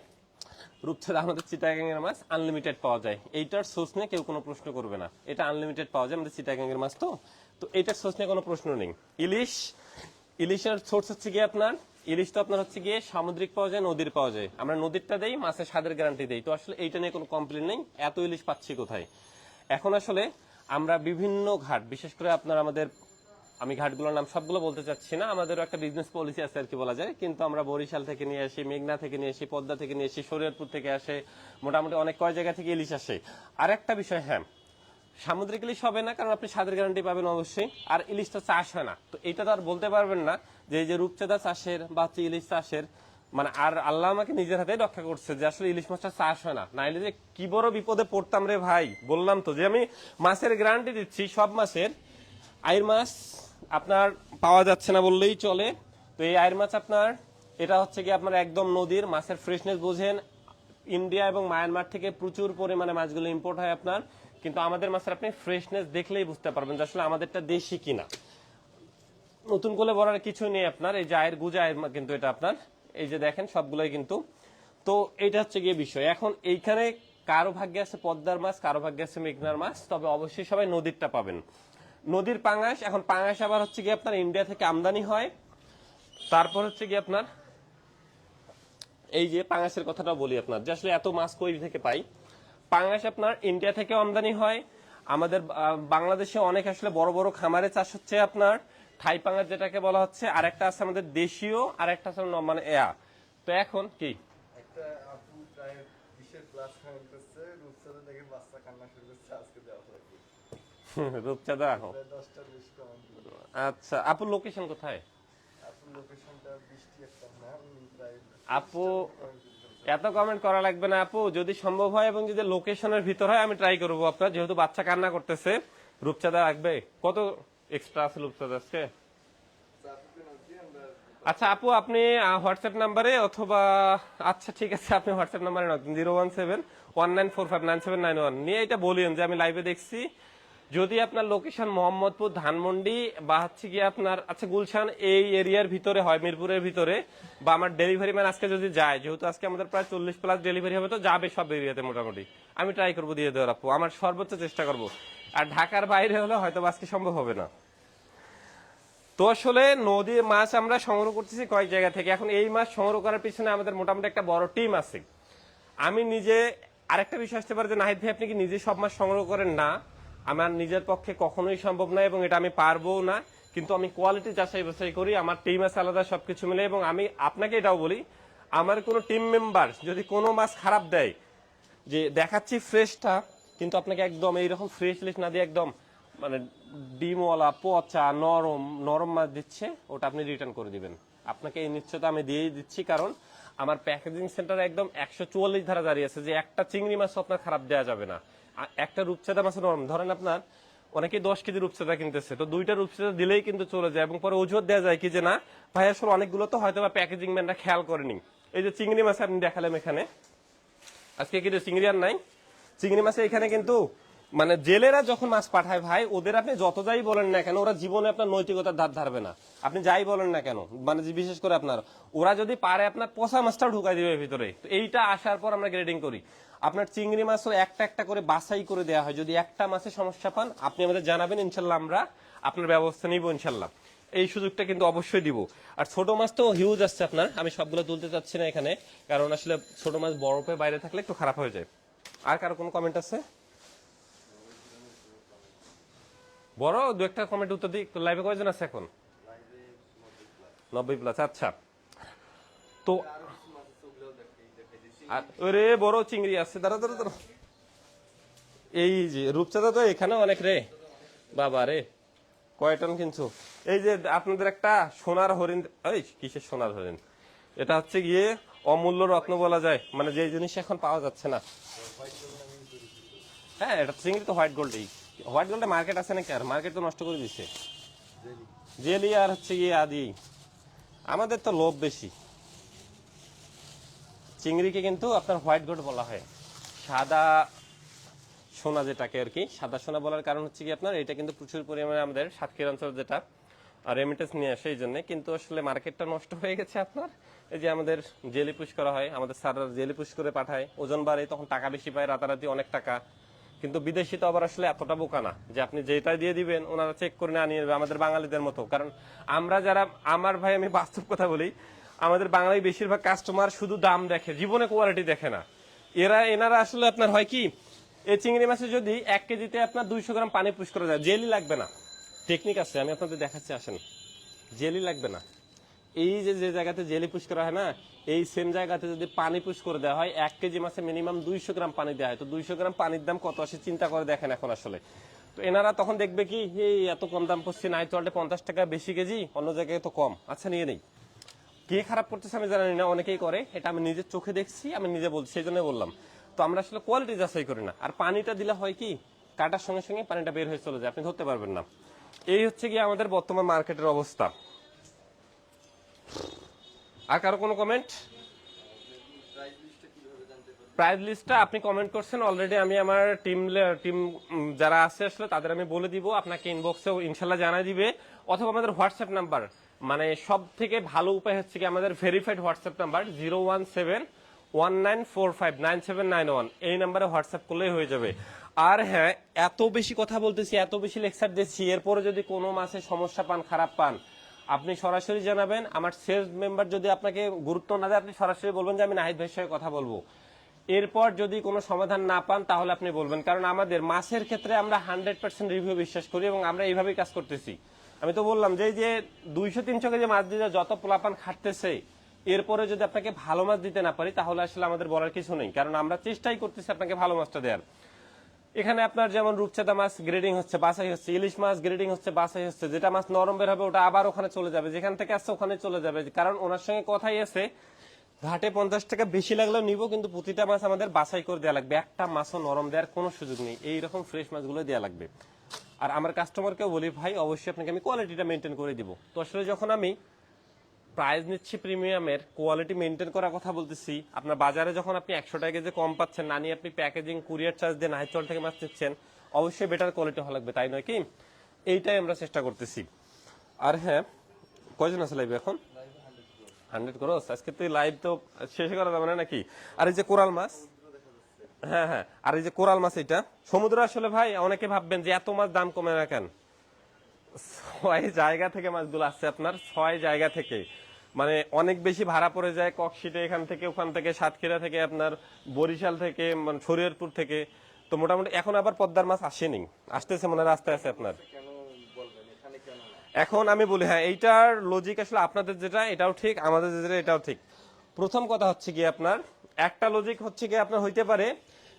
আমাদের চিটাগাং এর মাছ আনলিমিটেড পাওয়া যায়, এইটার সোর্স নিয়ে কেউ কোনো প্রশ্ন করবে না, এটা আনলিমিটেড পাওয়া যায় আমাদের চিটাগাং এর মাছ। তো এইটার সোর্স নিয়ে কোনো প্রশ্ন নেই। ইলিশের সোর্স হচ্ছে গিয়ে আপনার, ইলিশ তো আপনার হচ্ছে গিয়ে সামুদ্রিক পাওয়া যায়, নদীর পাওয়া যায়, আমরা নদীরটা দেই, মাছের স্বাদের গ্যারান্টি দেই। তো আসলে এইটা নিয়ে কোনো কমপ্লেন নেই। এত ইলিশ পাচ্ছি কোথায়? এখন আসলে আমরা বিভিন্ন ঘাট, বিশেষ করে আপনার আমাদের, আমি ঘাটগুলোর নাম সবগুলো বলতে চাচ্ছি না, আমাদেরও একটা বিজনেস পলিসি আছে আর কি বলা যায়, কিন্তু আমরা বরিশাল থেকে নিয়ে আসি, মেঘনা থেকে নিয়ে আসি, পদ্মা থেকে নিয়ে আসি, শরীয়তপুর থেকে আসে, মোটামুটি অনেক কয় জায়গা থেকে ইলিশ আসে। আর একটা বিষয়, হ্যাঁ সামুদ্রিক ইলিশ হবে না, কারণ আপনি স্বাদের গ্যারান্টি পাবেন অবশ্যই, আর ইলিশটা চাষ হয় না। তো এটা তো আর বলতে পারবেন না যে এই যে রূপচাঁদা চাষের বা ইলিশ চাষের মানে, আর আল্লাহ আমাকে নিজের হাতে রক্ষা করছে যে আসলে ইলিশ মাছটা চাষ হয় না, নাইলে যে কি বড় বিপদে পড়তাম রে ভাই। বললাম তো যে আমি মাছের গ্যারান্টি দিচ্ছি সব মাছের। আইর মাছ আপনার পাওয়া যাচ্ছে না বললেই চলে। তো এই আইর মাছ আপনার, এটা হচ্ছে কি আপনার একদম নদীর মাছের ফ্রেশনেস বোঝেন। ইন্ডিয়া এবং মায়ানমার থেকে প্রচুর পরিমাণে মাছগুলো ইম্পোর্ট হয় আপনার, কিন্তু আমাদের মাছের আপনি ফ্রেশনেস দেখলেই বুঝতে পারবেন যে আসলে আমাদেরটা দেশি কিনা। নতুন করে বলার কিছু নেই আপনার, এই যে আয়ের গুজা আয়ের কিন্তু এটা আপনার, এই যে দেখেন সবগুলোই কিন্তু। তো এইটা হচ্ছে গিয়ে বিষয়। এখন এইখানে কারো ভাগ্যে আছে পদ্মার মাছ, কারো ভাগ্যে আছে মেঘনার মাছ, তবে অবশ্যই সবাই নদীরটা পাবেন। নদীর পাঙাশ, এখন পাঙাশ আবার হচ্ছে গিয়ে আপনার ইন্ডিয়া থেকে আমদানি হয়। তারপর হচ্ছে গিয়ে আপনার এই যে পাঙাশের কথাটা বলি আপনার, যে আসলে এত মাছ কই থেকে পাই। পাঙাশ আপনার ইন্ডিয়া থেকে আমদানি হয়, আমাদের বাংলাদেশে অনেক আসলে বড় বড় খামারে চাষ হচ্ছে আপনার থাই পাঙাশ যেটাকে বলা হচ্ছে, আর একটা আছে আমাদের দেশীয়, আর একটা আছে মানে এয়া। তো এখন কি একটা আপু প্রায় 20-এর প্লাস কমেন্ট করছে, রূপসাদা দেখে বাচ্চা কান্না শুরু করছে, আজকে দেওয়া হবে রূপচাঁদা এখন প্রায় 10টার বেশি কমেন্ট। আচ্ছা আপুর লোকেশন কোথায়? আপুর লোকেশনটা বৃষ্টি একটা না, প্রায় আপু এত কমেন্ট করা লাগবে না আপু, যদি সম্ভব হয় এবং যদি লোকেশনের ভিতর হয় আমি ট্রাই করবো আপনার, যেহেতু বাচ্চা কান্না করতেছে। রূপচাঁদা রাখবে কত এক্সট্রা আছে রূপচাঁদা আজকে? আচ্ছা আপু আপনি হোয়াটসঅ্যাপ নাম্বারে অথবা, আচ্ছা ঠিক আছে আপনি হোয়াটসঅ্যাপ নাম্বারে 01719459791 নিয়ে এটা বলিয়েন যে আমি লাইভে দেখছি। যদি আপনার লোকেশন মোহাম্মদপুর, ধানমন্ডি বা হচ্ছে গিয়ে আপনার আচ্ছা গুলশান এই এরিয়ার ভিতরে হয়, মিরপুরের ভিতরে, বা আমার ডেলিভারি ম্যান আজকে যদি যায়, যেহেতু আজকে আমাদের প্রায় 40+ ডেলিভারি হবে, তো যাবে সব এরিয়াতে মোটামুটি, আমি ট্রাই করবো দিয়ে দেওয়ার আপু, আমার সর্বোচ্চ চেষ্টা করবো। আর ঢাকার বাইরে হলে হয়তো আজকে সম্ভব হবে না। তো আসলে নদীর মাছ আমরা সংগ্রহ করতেছি কয়েক জায়গা থেকে। এখন এই মাছ সংগ্রহ করার পিছনে আমাদের মোটামুটি একটা বড় টিম আছে। আমি নিজে, আরেকটা বিষয় আসতে পারে যে নাহিদ ভাই আপনি কি নিজে সব মাছ সংগ্রহ করেন? না, আমার নিজের পক্ষে কখনোই সম্ভব না, এবং এটা আমি পারবো না। কিন্তু আমি কোয়ালিটি যাচাই বাছাই করি, আমার টিম আছে আলাদা সবকিছু মিলে। এবং আমি আপনাকে এটাও বলি, আমার কোনো টিম মেম্বার যদি কোনো মাছ খারাপ দেয়, যে দেখাচ্ছি ফ্রেশটা, কিন্তু আপনাকে একদম এইরকম ফ্রেশ লিস্ট না দিয়ে একদম মানে ডিমওয়ালা পচা নরম নরম মাছ দিচ্ছে, ওটা আপনি রিটার্ন করে দিবেন। আপনাকে এই নিশ্চয়তা আমি দিয়েই দিচ্ছি, কারণ আমার প্যাকেজিং সেন্টারে একদম 144 ধারা দাঁড়িয়ে আছে যে একটা চিংড়ি মাছ আপনার খারাপ দেওয়া যাবে না। একটা রূপচাঁদা মাছ নরম, ধরেন আপনার অনেকে 10 কেজি রূপচাঁদা কিনতেছে, তো 2টা রূপচাঁদা দিলেই কিন্তু চলে যায়, এবং পরে অজুহাত দেওয়া যায় কি যে না ভাই আসলে অনেকগুলো তো হয়তো বা প্যাকেজিং ম্যানরা খেয়াল করেনি। এই যে চিংড়ি মাছ আপনি দেখালাম এখানে, আজকে কিন্তু চিংড়ি আর নাই। চিংড়ি মাছে এখানে কিন্তু মানে জেলেরা যখন মাছ পাঠায় ভাই, ওদের আপনি যত যাই বলেন না কেন, ওরা জীবনে আপনার নৈতিকতার ধার ধারবে না। আপনি যাই বলেন না কেন, মানে যে বিশেষ করে আপনার ওরা যদি পারে আপনার পচা মাছটাও ঢুকাই দিবে ভিতরে। তো এইটা আসার পর আমরা গ্রেডিং করি। আপনার চিংড়ি মাছও একটা একটা করে বাছাই করে দেওয়া হয়। যদি একটা মাছে সমস্যা পান আপনি আমাদের জানাবেন, ইনশাল্লাহ আমরা আপনার ব্যবস্থা নিব ইনশাল্লাহ। এই সুযোগটা কিন্তু অবশ্যই দিব। আর ছোট মাছ তো হিউজ আসছে আপনার, আমি সবগুলো তুলতে চাচ্ছি না এখানে, কারণ আসলে ছোট মাছ বরফে বাইরে থাকলে একটু খারাপ হয়ে যায়। আর কারো কোনো কমেন্ট আছে? বড় দু একটা কমেন্ট উত্তর দিই। লাইভে কয়জন আছে এখন? 90+। আচ্ছা, তো আর ওরে বড় চিংড়ি আছে, দাঁড়া দাঁড়া দাঁড়া। এই যে রূপচাঁদা তো এখানে অনেক রে বাবা রে, কয় টন কিনছো? এই যে আপনাদের একটা সোনার হরিণ, এই কিসের সোনার হরিণ, এটা হচ্ছে গিয়ে অমূল্য রত্ন বলা যায়, মানে যে জিনিস এখন পাওয়া যাচ্ছে না। হ্যাঁ, এটা চিংড়ি তো হোয়াইট গোল্ড। হোয়াইট গোল্ডে মার্কেট আছে নাকি? আর মার্কেট তো নষ্ট করে দিচ্ছে জেলি আর হচ্ছে গিয়ে আদি। আমাদের তো লোভ বেশি। চিংড়িকে কিন্তু আপনার হোয়াইট গোল্ড বলা হয়, সাদা সোনা যেটাকে আর কি। সাদা সোনা বলার কারণ হচ্ছে কি আপনার এটা কিন্তু প্রচুর পরিমাণে আমাদের সাতক্ষীরা অঞ্চল যেটা রেমিটেন্স নিয়ে আসে, এই জন্য কিন্তু আসলে মার্কেটটা নষ্ট হয়ে গেছে আপনার। এই যে আমাদের জেলি পুশ করা হয়, আমাদের স্যার জেলি পুশ করে পাঠায়, ওজন বাড়ে, তখন টাকা বেশি পায়, রাতারাতি অনেক টাকা। কিন্তু বিদেশি তো আবার আসলে এতটা বোকা না যে আপনি যেটা দিয়ে দিবেন ওনারা চেক করে না নিয়ে নেবে আমাদের বাঙালিদের মতো। কারণ আমরা যারা, আমার ভাই আমি বাস্তব কথা বলি, আমাদের বাঙালি বেশিরভাগ কাস্টমার শুধু দাম দেখে, জীবনে কোয়ালিটি দেখে না। এনারা আসলে আপনার হয় কি, এই চিংড়ি মাছে যদি 1 কেজিতে আপনার 200 গ্রাম পানি পুশ করা যায়, জেলি লাগবে না। টেকনিক আছে, আমি আপনাদের দেখাচ্ছি, আসেন। জেলি লাগবে না। এই যে যে জায়গাতে জেলি পুশ করা হয় না, এই সেম জায়গাতে যদি পানি পুশ করে দেওয়া হয়, 1 কেজি মাছে মিনিমাম 200 গ্রাম পানি দেওয়া হয়। তো 200 গ্রাম পানির দাম কত আসে চিন্তা করে দেখেন এখন আসলে। তো এনারা তখন দেখবে কি, এই এত কম দাম পড়ছে, নাই চলতে 50 টাকা বেশি কেজি, অন্য জায়গায় তো কম, আচ্ছা নিয়ে নেই। কে খারাপ করতেছে আমি জানি না, অনেকেই করে, এটা আমি নিজের চোখে দেখছি, আমি নিজে বলছি, সেই জন্য বললাম। তো আমরা আসলে কোয়ালিটি যাচাই করি না। আর পানিটা দিলে হয় কি, কাটার সঙ্গে সঙ্গে পানিটা বের হয়ে চলে যায়, আপনি ধরতে পারবেন না। এই হচ্ছে কি আমাদের বর্তমান মার্কেটের অবস্থা। আর কারো কোনো কমেন্ট? প্রাইস লিস্টটা আপনি কমেন্ট করছেন অলরেডি, আমি আমার টিম যারা আছে আসলে তাদের আমি বলে দিব, আপনাকে ইনবক্সেও ইনশাল্লাহ জানাই দিবে, অথবা আমাদের হোয়াটসঅ্যাপ নাম্বার, মানে সব থেকে ভালো উপায় হচ্ছে কি আমাদের ভেরিফাইড হোয়াটসঅ্যাপ নাম্বার 01719459791, এই নাম্বারে হোয়াটসঅ্যাপ করলেই হয়ে যাবে। আর হ্যাঁ, এত বেশি কথা বলতেছি, এত বেশি লেকচার দিচ্ছি, এরপরে যদি কোনো মাসে সমস্যা পান, খারাপ পান, আপনি সরাসরি জানাবেন। আমার সেলস মেম্বার যদি আপনাকে গুরুত্ব না দেয়, আপনি সরাসরি বলবেন যে আমি নাহিদ ভাইয়ের সঙ্গে কথা বলবো। এরপর যদি কোনো সমাধান না পান তাহলে আপনি বলবেন, কারণ আমাদের মাছের ক্ষেত্রে আমরা 100% রিভিউ বিশ্বাস করি এবং আমরা এইভাবেই কাজ করতেছি। আমি তো বললাম যে এই যে 200-300 কেজি মাছ দিতে যত পোলাপান খাটতেছে, এরপরে যদি আপনাকে ভালো মাছ দিতে না পারি তাহলে আসলে আমাদের বলার কিছু নেই, কারণ আমরা চেষ্টাই করতেছি আপনাকে ভালো মাছটা দেওয়ার। এখানে আপনার যেমন রূপচাঁদা মাছ গ্রেডিং হচ্ছে, বাছাই হচ্ছে, ইলিশ মাছ গ্রেডিং হচ্ছে, বাছাই হচ্ছে, যেটা মাছ নরম বের হবে ওটা আবার ওখানে চলে যাবে, যেখান থেকে আসছে ওখানে চলে যাবে, কারণ ওনার সঙ্গে কথাই আছে ঘাটে 50 টাকা বেশি লাগলেও নিব, কিন্তু প্রতিটা মাছ আমাদের বাছাই করে দেওয়া লাগবে, একটা মাছও নরম দেওয়ার কোনো সুযোগ নেই, এইরকম ফ্রেশ মাছগুলো দেওয়া লাগবে। আর আমার কাস্টমারকেও বলি ভাই অবশ্যই আপনাকে আমি কোয়ালিটিটা মেনটেন করে দিব। তো আসলে যখন আমি প্রাইস নিচ্ছি প্রিমিয়ামের, কোয়ালিটি মেনটেন করার কথা বলতেছি, আপনার বাজারে যখন আপনি 100 টাকা কেজি কম পাচ্ছেন, না নিয়ে আপনি প্যাকেজিং কুরিয়ার চার্জ দিয়ে নাহিচল থেকে মাছ নিচ্ছেন, অবশ্যই বেটার কোয়ালিটি হওয়া লাগবে, তাই নয় কি? এইটাই আমরা চেষ্টা করতেছি। আর হ্যাঁ, কয়জন আছে লাইভে এখন? 100 ক্রস। আজকে তো লাইভ তো শেষ করা যাবে না নাকি? আর এই যে কোরাল মাছ, হ্যাঁ হ্যাঁ, আর এই যে কোরাল মাছ, এটা সমুদ্র আসলে ভাই অনেকে ভাববেন যে এত মাছ দাম কমে না কেন, 6 জায়গা থেকে মাছগুলো আসছে আপনার, 6 জায়গা থেকে, মানে অনেক বেশি ভাড়া পড়ে যায় ককশিটে, এখান থেকে ওখান থেকে, সাতক্ষীরা থেকে, আপনার বরিশাল থেকে, মানে শরীয়তপুর থেকে। তো মোটামুটি এখন আবার পদ্মার মাছ আসেনি, আসতেছে মনে রাস্তায় আছে আপনার। কেন বলবেন এখানে কেন না? এখন আমি বলি হ্যাঁ, এইটার লজিক আসলে আপনাদের যেটা এটাও ঠিক, আমাদের যেটা এটাও ঠিক। প্রথম কথা হচ্ছে কি আপনার একটা লজিক হচ্ছে কি আপনার হইতে পারে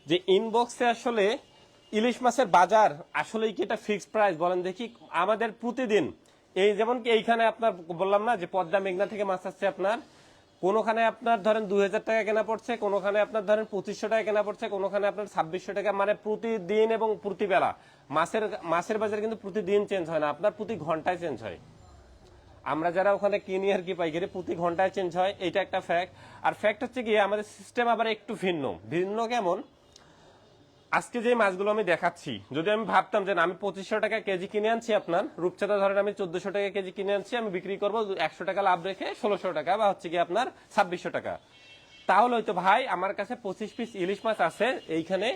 যে ইনবক্সে আসলে ইলিশ মাছের বাজার আসলেই কি এটা ফিক্সড প্রাইস বলেন দেখি। আমাদের প্রতিদিন এই যেমন কি এইখানে আপনার বললাম না যে পদ্মা মেঘনা থেকে মাছ আসছে আপনার, কোনোখানে আপনার ধরেন 2000 টাকা কেনা পড়ছে, কোনোখানে আপনার ধরেন 2500 টাকা কেনা পড়ছে, কোনোখানে আপনার 2600 টাকা, মানে প্রতিদিন এবং প্রতিবেলা মাছের মাছের বাজার কিন্তু প্রতিদিন চেঞ্জ হয় না, আপনার প্রতি ঘন্টায় চেঞ্জ হয়। আমরা যারা ওখানে কিনি আর কি পাইকারি, প্রতি ঘন্টায় চেঞ্জ হয়, এটা একটা ফ্যাক্ট। আর ফ্যাক্ট হচ্ছে কি আমাদের সিস্টেম আবার একটু ভিন্ন। ভিন্ন কেমন? আজকে যে মাছগুলো আমি দেখাচ্ছি, যদি আমি ভাবতাম যে না, আমি 2500 টাকা কেজি কিনে আনছি, আপনার রূপচাঁদা ধরেন আমি 1400 টাকা কেজি কিনে আনছি, আমি বিক্রি করবো 100 টাকা লাভ রেখে 1600 টাকা বা হচ্ছে কি আপনার 2600 টাকা, তাহলে হয়তো ভাই আমার কাছে 25 পিস ইলিশ মাছ আছে, এইখানে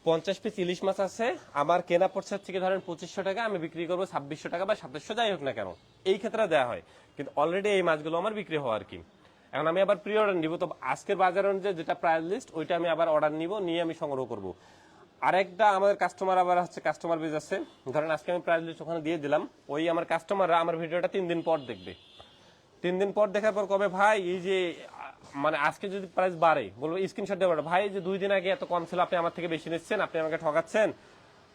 50 পিস ইলিশ মাছ আছে, আমার কেনা পড়ছে হচ্ছে কি ধরেন 2500 টাকা, আমি বিক্রি করবো 2600 টাকা বা 2700, যাই হোক না কেন, এই ক্ষেত্রে দেওয়া হয়। কিন্তু অলরেডি এই মাছগুলো আমার বিক্রি হওয়া আর কি। এখন আমি আবার প্রি অর্ডার নিব, তো আজকের বাজার অনুযায়ী যেটা প্রাইস লিস্ট ওইটা আমি আবার অর্ডার নিব, নিয়ে আমি সংগ্রহ করব। আরেকটা আমাদের কাস্টমার আবার হচ্ছে কাস্টমার বেজ আছে, ধরেন আজকে আমি প্রাইস লিস্ট ওখানে দিয়ে দিলাম, ওই আমার কাস্টমাররা আমার ভিডিওটা 3 দিন পর দেখবে। 3 দিন পর দেখার পর কবে ভাই এই যে মানে আজকে যদি প্রাইস বাড়ে, বলবো স্ক্রিনশট দিয়ে বলবো ভাই যে 2 দিন আগে এত কম ছিল, আপনি আমার থেকে বেশি নিচ্ছেন, আপনি আমাকে ঠকাচ্ছেন,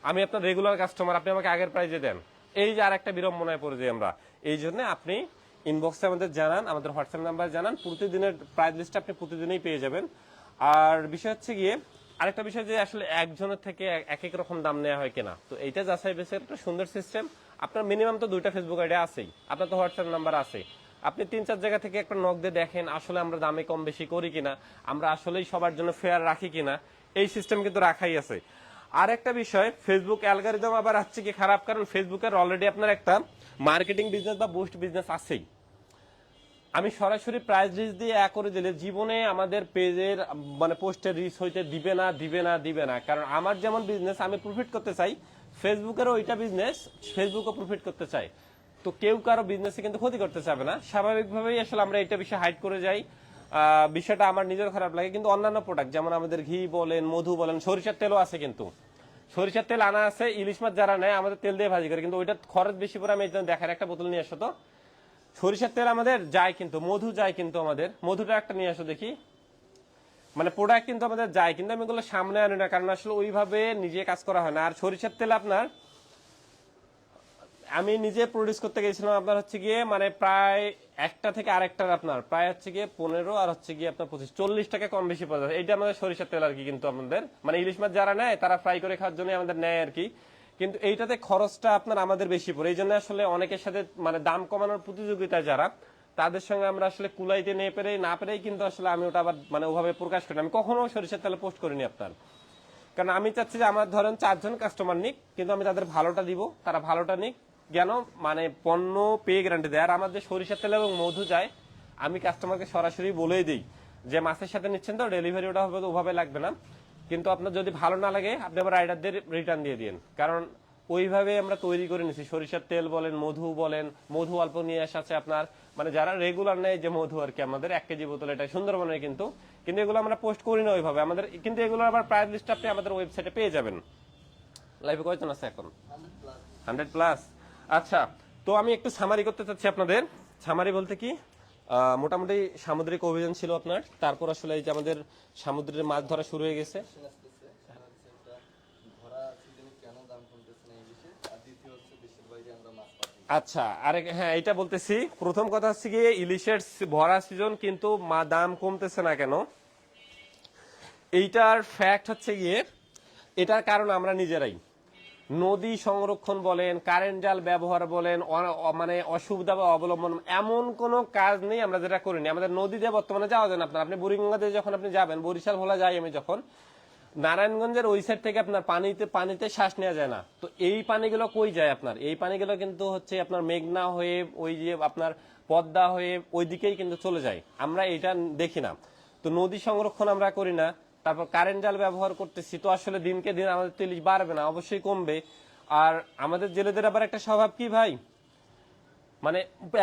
আমি আপনার রেগুলার কাস্টমার, আপনি আমাকে আগের প্রাইজে দেন। এই যে আরেকটা বিড়ম্বনায় পড়ে যাই আমরা। এই জন্য আপনি ইনবক্সে আমাদের জানান, আমাদের হোয়াটসঅ্যাপ নাম্বার জানান, প্রতিদিনের প্রাইস লিস্ট আপনি প্রতিদিনই পেয়ে যাবেন। আর বিষয় হচ্ছে গিয়ে আরেকটা বিষয় যে আসলে একজনের থেকে এক এক রকম দাম নেওয়া হয় কিনা, তো এইটা যাচাই বাছাই একটা সুন্দর সিস্টেম। আপনার মিনিমাম তো 2টা ফেসবুক আইডি আছেই, আপনার তো হোয়াটসঅ্যাপ নাম্বার আছে, আপনি 3-4 জায়গা থেকে একটা নক দিয়ে দেখেন আসলে আমরা দামে কম বেশি করি কিনা, আমরা আসলেই সবার জন্য ফেয়ার রাখি কিনা, এই সিস্টেম কিন্তু রাখাই আছে। আর একটা বিষয়, ফেসবুক অ্যালগরিদম আবার হচ্ছে কি খারাপ, কারণ ফেসবুকের অলরেডি আপনার একটা মার্কেটিং বিজনেস বা বুস্ট বিজনেস আছেই। আমি সরাসরি প্রাইস লিস্ট দিয়ে করে দিলে জীবনে আমাদের পেজের মানে পোস্টের রিচ হইতে দিবে না, দিবে না, দিবে না। কারণ আমার যেমন বিজনেস আমি প্রফিট করতে চাই, ফেসবুকেরও ওইটা বিজনেস, ফেসবুকও প্রফিট করতে চাই। তো কেউ কারো বিজনেসে কিন্তু ক্ষতি করতে চাবে না, স্বাভাবিকভাবেই আসলে আমরা এটা বিষয়ে হাইড করে যাই। বিষয়টা আমার নিজের খারাপ লাগে, কিন্তু অন্যান্য প্রোডাক্ট যেমন আমাদের ঘি বলেন, মধু বলেন, সরিষার তেলও আছে, কিন্তু সরিষার তেল আনা আছে, ইলিশ মাছ যারা নেয় আমাদের তেল দিয়ে ভাজি করে, কিন্তু ওইটা খরচ বেশি পড়ে। আমি এই জন্য দেখার একটা বোতল নিয়ে আসো তো, সরিষার তেল আমাদের যায় কিন্তু, মধু যায় কিন্তু, আমাদের মধুটা একটা নিয়ে আসো দেখি, মানে প্রোডাক্ট কিন্তু আমাদের যায়, কিন্তু আমি এগুলো সামনে আনি না, কারণ আসলে ওইভাবে নিজে কাজ করা হয় না। আর সরিষার তেল আপনার আমি নিজে প্রডিউস করতে গেছিলাম, আপনার হচ্ছে গিয়ে মানে প্রায় একটা থেকে আরেকটার আপনার প্রায় হচ্ছে গিয়ে 15 আর হচ্ছে গিয়ে আপনার 25-40 টাকা কম বেশি পাওয়া যায়। এইটা আমাদের সরিষার তেল আর কি, কিন্তু আমাদের মানে ইলিশ মাছ যারা নেয় তারা ফ্রাই করে খাওয়ার জন্য আমাদের নেয় আর কি, কিন্তু এইটাতে খরচটা আপনার আমাদের বেশি পড়ে। এই জন্য আসলে অনেকের সাথে মানে দাম কমানোর প্রতিযোগিতা যারা, তাদের সঙ্গে আমরা আসলে কুলাইতে না পেরেই কিন্তু আসলে আমি ওটা আবার মানে ওভাবে প্রকাশ করি না। আমি কখনো সরিষার তেলে পোস্ট করিনি আপনার, কারণ আমি চাচ্ছি যে আমার ধরেন 4 জন কাস্টমার নিক, কিন্তু আমি তাদের ভালোটা দিব, তারা ভালোটা নিক, কেন মানে পণ্য পেয়ে গ্যারান্টি দেয়। আর আমাদের সরিষার তেল এবং মধু যায়, আমি কাস্টমারকে সরাসরি বলেই দিই যে মাছের সাথে নিচ্ছেন তো ডেলিভারি ওটা হবে, ওভাবে লাগবে না, কিন্তু আপনার যদি ভালো না লাগে আপনি আবার রাইডারদের রিটার্ন দিয়ে দিন। কারণ ওইভাবে আমরা তৈরি করে নিছি, সরিষার তেল বলেন, মধু বলেন, মধু অল্প নিয়ে আসাছে আপনার, মানে যারা রেগুলার নেয় যে মধু আর কি, আমাদের 1 কেজি বোতল এটা সুন্দরবনের, কিন্তু কিন্তু এগুলো আমরা পোস্ট করি না ওইভাবে আমাদের, কিন্তু এগুলো আবার প্রাইস লিস্ট আপনি আমাদের ওয়েবসাইটে পেয়ে যাবেন। লাইভে কয়জন আছে এখন? 100+। আচ্ছা, তো আমি একটু সামারি করতে চাচ্ছি আপনাদের। সামারি বলতে কি, মোটামুটি সামুদ্রিক অভিযান ছিল আপনার, তারপর আসলে এই যে আমাদের সমুদ্রের মাছ ধরা শুরু হয়ে গেছে। আচ্ছা, আরে হ্যাঁ এটা বলতেছি, প্রথম কথা হচ্ছে গিয়ে ইলিশের ভরা সিজন, কিন্তু দাম কমতেছে না কেন, এইটার ফ্যাক্ট হচ্ছে গিয়ে এটার কারণ আমরা নিজেরাই। নদী সংরক্ষণ বলেন, কারেন্ট জাল ব্যবহার বলেন, মানে অসুবিধা বা অবলম্বন এমন কোনো কাজ নেই আমরা যেটা করিনি। আমাদের নদী দিয়ে বর্তমানে যাওয়া যায় না আপনার, আপনি বুড়িগঙ্গা দিয়ে যখন আপনি যাবেন, বরিশাল ভোলা যাই আমি যখন, নারায়ণগঞ্জের ওই সাইড থেকে আপনার পানিতে শ্বাস নেওয়া যায় না। তো এই পানিগুলো কই যায় আপনার? এই পানিগুলো কিন্তু হচ্ছে আপনার মেঘনা হয়ে ওই যে আপনার পদ্মা হয়ে ওই দিকেই কিন্তু চলে যায়, আমরা এটা দেখি না। তো নদী সংরক্ষণ আমরা করি না, তারপর কারেন্ট জাল ব্যবহার করতেছি, তো আসলে দিনকে দিন আমাদের তো ইলিশ বাড়বে না, অবশ্যই কমবে। আর আমাদের জেলেদের আবার একটা স্বভাব কি ভাই, মানে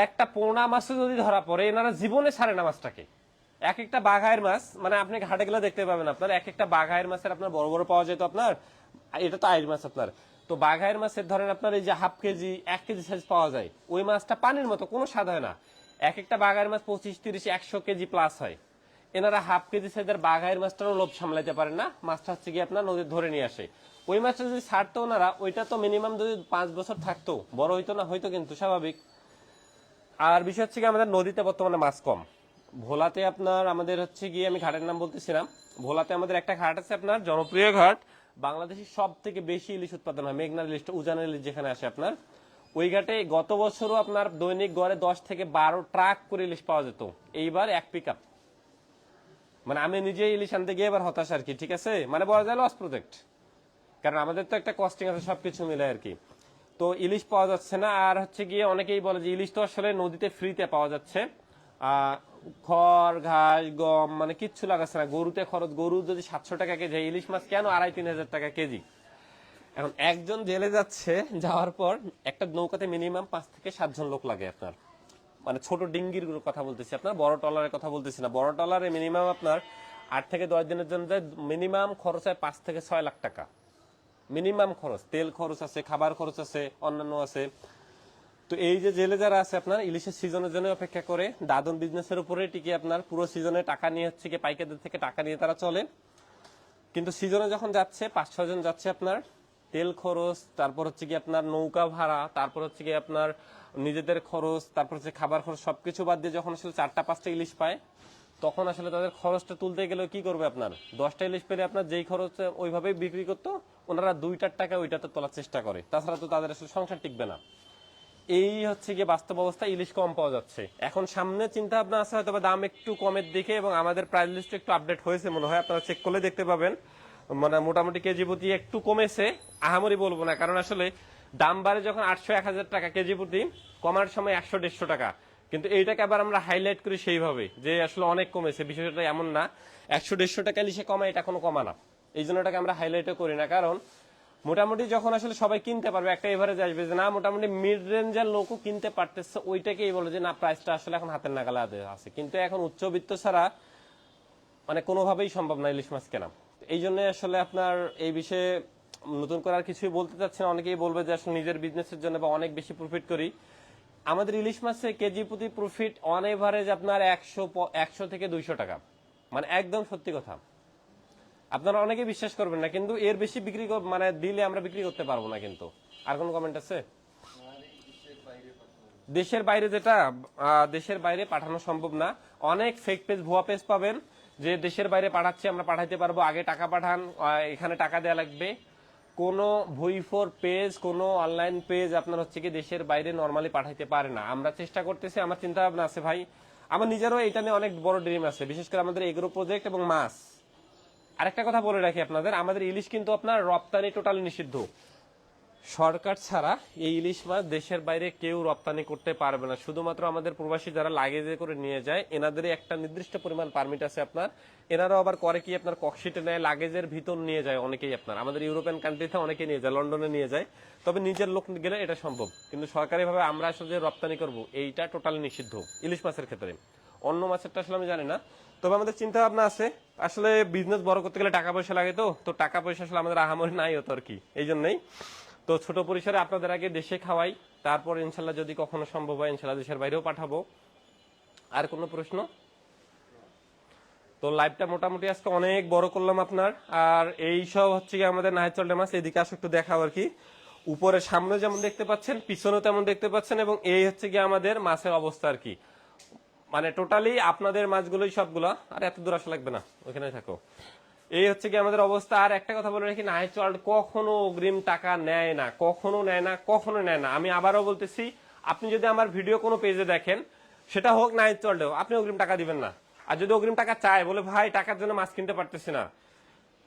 একটা পোনা মাছও যদি ধরা পড়ে এনারা জীবনে ছাড়ে না মাছটাকে। এক একটা বাঘায়ের মাছ, মানে আপনি ঘাটে গেলে দেখতে পাবেন আপনার এক একটা বাঘায়ের মাছের আপনার বড় বড় পাওয়া যায়, তো আপনার এটা তো আইড় মাছ আপনার, তো বাঘায়ের মাছের ধরেন আপনার এই যে হাফ কেজি 1 কেজি সাইজ পাওয়া যায়, ওই মাছটা পানির মতো কোনো স্বাদ হয় না। এক একটা বাঘাইয়ের মাছ 25, 30, 100 কেজি প্লাস হয়। এনারা হাফ কেজি সাইজের বাঘাইয়ের মাছটারও লোভ সামলাইতে পারেন না, মাছটা হচ্ছে কি আপনার নদীর ধরে নিয়ে আসে। ওই মাছটা যদি ছাড়তো ওনারা, ওইটা তো মিনিমাম যদি 5 বছর থাকতো, বড় হইতো না, হয়তো কিন্তু স্বাভাবিক। আর বিষয় হচ্ছে কি আমাদের নদীতে বর্তমানে মাছ কম। ভোলাতে আপনার আমাদের হচ্ছে গিয়ে, আমি ঘাটের নাম বলতেছিলাম, ভোলাতে আমাদের একটা ঘাট আছে আপনার জনপ্রিয় ঘাট, বাংলাদেশের সব থেকে বেশি ইলিশ উৎপাদন হয়, মেঘনা ইলিশ, উজান ইলিশ যেখানে আসে আপনার, ওই ঘাটে গত বছরও আপনার দৈনিক গড়ে 10 থেকে 12 ট্রাক করে ইলিশ পাওয়া যেত। এইবার 1 পিক আপ। মানে আমি নিজে ইলিশ আনতে গিয়ে এবার হতাশ আর কি, ঠিক আছে, মানে বলা যায় লস প্রজেক্ট, কারণ আমাদের তো একটা কস্টিং আছে সবকিছু মিলে আর কি। তো ইলিশ পাওয়া যাচ্ছে না। আর হচ্ছে গিয়ে অনেকেই বলে যে ইলিশ তো আসলে নদীতে ফ্রিতে পাওয়া যাচ্ছে, খড় ঘাস গম মানে কিচ্ছু লাগাচ্ছে না, গরুতে খরচ, গরু যদি 700 টাকা কেজি, ইলিশ মাছ কেন 2500-3000 টাকা কেজি। এখন একজন জেলে যাচ্ছে, যাওয়ার পর একটা নৌকাতে মিনিমাম 5 থেকে 7 জন লোক লাগে আপনার, মানে ছোট ডিঙ্গির কথা বলতেছি আপনার, বড় টলারের কথা বলতেছি না। বড় টলারে মিনিমাম আপনার 8 থেকে 10 দিনের জন্য যায়, মিনিমাম খরচ হয় 5 থেকে 6 লাখ টাকা মিনিমাম খরচ, তেল খরচ আছে, খাবার খরচ আছে, অন্যান্য আছে। তো এই যে জেলে যারা আছে আপনার ইলিশের সিজনের জন্য অপেক্ষা করে, দাদন বিজনেসের উপরে টিকে আপনার পুরো সিজনে টাকা নিয়ে হচ্ছে কি পাইকারদের থেকে টাকা নিয়ে তারা চলে। কিন্তু সিজনে যখন যাচ্ছে 5-6 জন যাচ্ছে আপনার, তেল খরচ, তারপর হচ্ছে কি আপনার নৌকা ভাড়া, তারপর হচ্ছে কি আপনার নিজেদের খরচ, তারপর হচ্ছে খাবার খরচ, সবকিছু বাদ দিয়ে যখন আসলে 4টা-5টা ইলিশ পায়, তখন আসলে তাদের খরচটা তুলতে গেলে কি করবে আপনার, 10টা ইলিশ পেলে আপনার যেই খরচ ওইভাবেই বিক্রি করতো, ওনারা 2টার টাকা ওইটাতে তোলার চেষ্টা করে, তাছাড়া তো তাদের আসলে সংসার টিকবে না। এই হচ্ছে গিয়ে বাস্তব অবস্থা, ইলিশ কম পাওয়া যাচ্ছে। এখন সামনে চিন্তা ভাবনা আছে হয়তো দাম একটু কমের দিকে, এবং আমাদের প্রাইস লিস্ট একটু আপডেট হয়েছে মনে হয়, আপনারা চেক করলে দেখতে পাবেন, মানে মোটামুটি কেজি প্রতি একটু কমেছে, আহামরি বলবো না, কারণ আসলে দাম বাড়ে যখন 800-1000 টাকা কেজি প্রতি, কমার সময় 100-150 টাকা। কিন্তু এইটাকে আবার আমরা হাইলাইট করি সেইভাবে যে আসলে অনেক কমেছে, বিষয়টা এমন না 100-150 টাকা ইলিশে কমে, এটা কোনো কমা না। এই জন্য এটাকে আমরা হাইলাইটও করি না, কারণ মোটামুটি যখন আসলে সবাই কিনতে পারবে, একটা এভারেজ আসবে যে না মোটামুটি মিড রেঞ্জের লোকও কিনতে পারতেছে, ওইটাকেই বলে যে না প্রাইসটা আসলে এখন হাতের নাগালে আছে। কিন্তু এখন উচ্চবিত্ত ছাড়া মানে কোনোভাবেই সম্ভব না ইলিশ মাছ কেনা। এই জন্য আসলে আপনার এই বিষয়ে নতুন করে আর কিছুই বলতে চাচ্ছি না। অনেকেই বলবে যে আসলে নিজের বিজনেসের জন্য বা অনেক বেশি প্রফিট করি। আমাদের ইলিশ মাছে কেজি প্রতি প্রফিট অন এভারেজ আপনার 100 থেকে 200 টাকা, মানে একদম সত্যি কথা। আপনারা অনেকে বিশ্বাস করবেন না, কিন্তু এর বেশি বিক্রি মানে দিলে আমরা বিক্রি করতে পারবো না। কিন্তু আর কোন কমেন্ট আছে? দেশের বাইরে যেটা দেশের বাইরে পাঠানো সম্ভব না। অনেক ফেক পেজ, ভুয়া পেজ পাবেন যে দেশের বাইরে পাঠাচ্ছি, আমরা পাঠাইতে পারবো, আগে টাকা পাঠান, এখানে টাকা দেওয়া লাগবে। কোনো ভুইফোর পেজ, কোনো অনলাইন পেজ আপনার হচ্ছে কি দেশের বাইরে নরমালি পাঠাইতে পারে না। আমরা চেষ্টা করতেছি, আমার চিন্তা ভাবনা আছে ভাই, আমার নিজেরও এটা নিয়ে অনেক বড় ড্রিম আছে, বিশেষ করে আমাদের এগ্রো প্রজেক্ট এবং মাছ। আরেকটা কথা বলে রাখি আপনাদের, আমাদের ইলিশ কিন্তু আপনার রপ্তানি টোটালি নিষিদ্ধ। সরকার ছাড়া এই ইলিশ মাছ দেশের বাইরে কেউ রপ্তানি করতে পারবে না। শুধুমাত্র আমাদের প্রবাসী যারা লাগেজে করে নিয়ে যায়, এনাদের একটা নির্দিষ্ট পরিমাণ পারমিট আছে আপনার। এনারাও আবার করে কি আপনার ককশিটে নেয়, লাগেজের ভিতর নিয়ে যায় অনেকেই আপনার, আমাদের ইউরোপিয়ান কান্ট্রিতে অনেকে নিয়ে যায়, লন্ডনে নিয়ে যায়। তবে নিজের লোক গেলে এটা সম্ভব, কিন্তু সরকারি ভাবে আমরা আসলে যে রপ্তানি করব এইটা টোটালি নিষিদ্ধ ইলিশ মাছের ক্ষেত্রে। অন্য মাছেরটা আসলে আমি জানি না। তবে আমাদের চিন্তা ভাবনা আছে, আসলে বিজনেস বড় করতে গেলে টাকা পয়সা লাগে, তো টাকা পয়সা আসলে আমাদের আহামরি নাই হতো আর কি, এই জন্যই। তো ছোট পরিসরে আপনাদের আগে দেশে খাওয়াই, তারপর ইনশাল্লাহ যদি কখনো সম্ভব হয় ইনশাল্লাহ দেশের বাইরেও পাঠাবো। আর কোনো প্রশ্ন? তো লাইভটা মোটামুটি আজকে অনেক বড় করলাম আপনার। আর এই সব হচ্ছে কি আমাদের নাহিদচল্ডে মাছ, এদিকে আসো একটু দেখাও আর কি। উপরে সামনে যেমন দেখতে পাচ্ছেন, পিছনে তেমন দেখতে পাচ্ছেন, এবং এই হচ্ছে কি আমাদের মাছের অবস্থা আর কি। মানে টোটালি আপনাদের মাছগুলোই সবগুলা, আর এত দূর আসা লাগবে না, ওইখানে থাকো। এই হচ্ছে কি আমাদের অবস্থা। আর একটা কথা বলে রাখি, নাহিদচল্ড কখনো অগ্রিম টাকা নেয় না, কখনো নেয় না, কখনো নেয় না। আমি আবারও বলতেছি, আপনি যদি আমার ভিডিও কোনো পেজে দেখেন, সেটা হোক নাহিদচল্ডেও, আপনি অগ্রিম টাকা দিবেন না। আর যদি অগ্রিম টাকা চায়, বলে ভাই টাকার জন্য মাছ কিনতে পারতেছি না,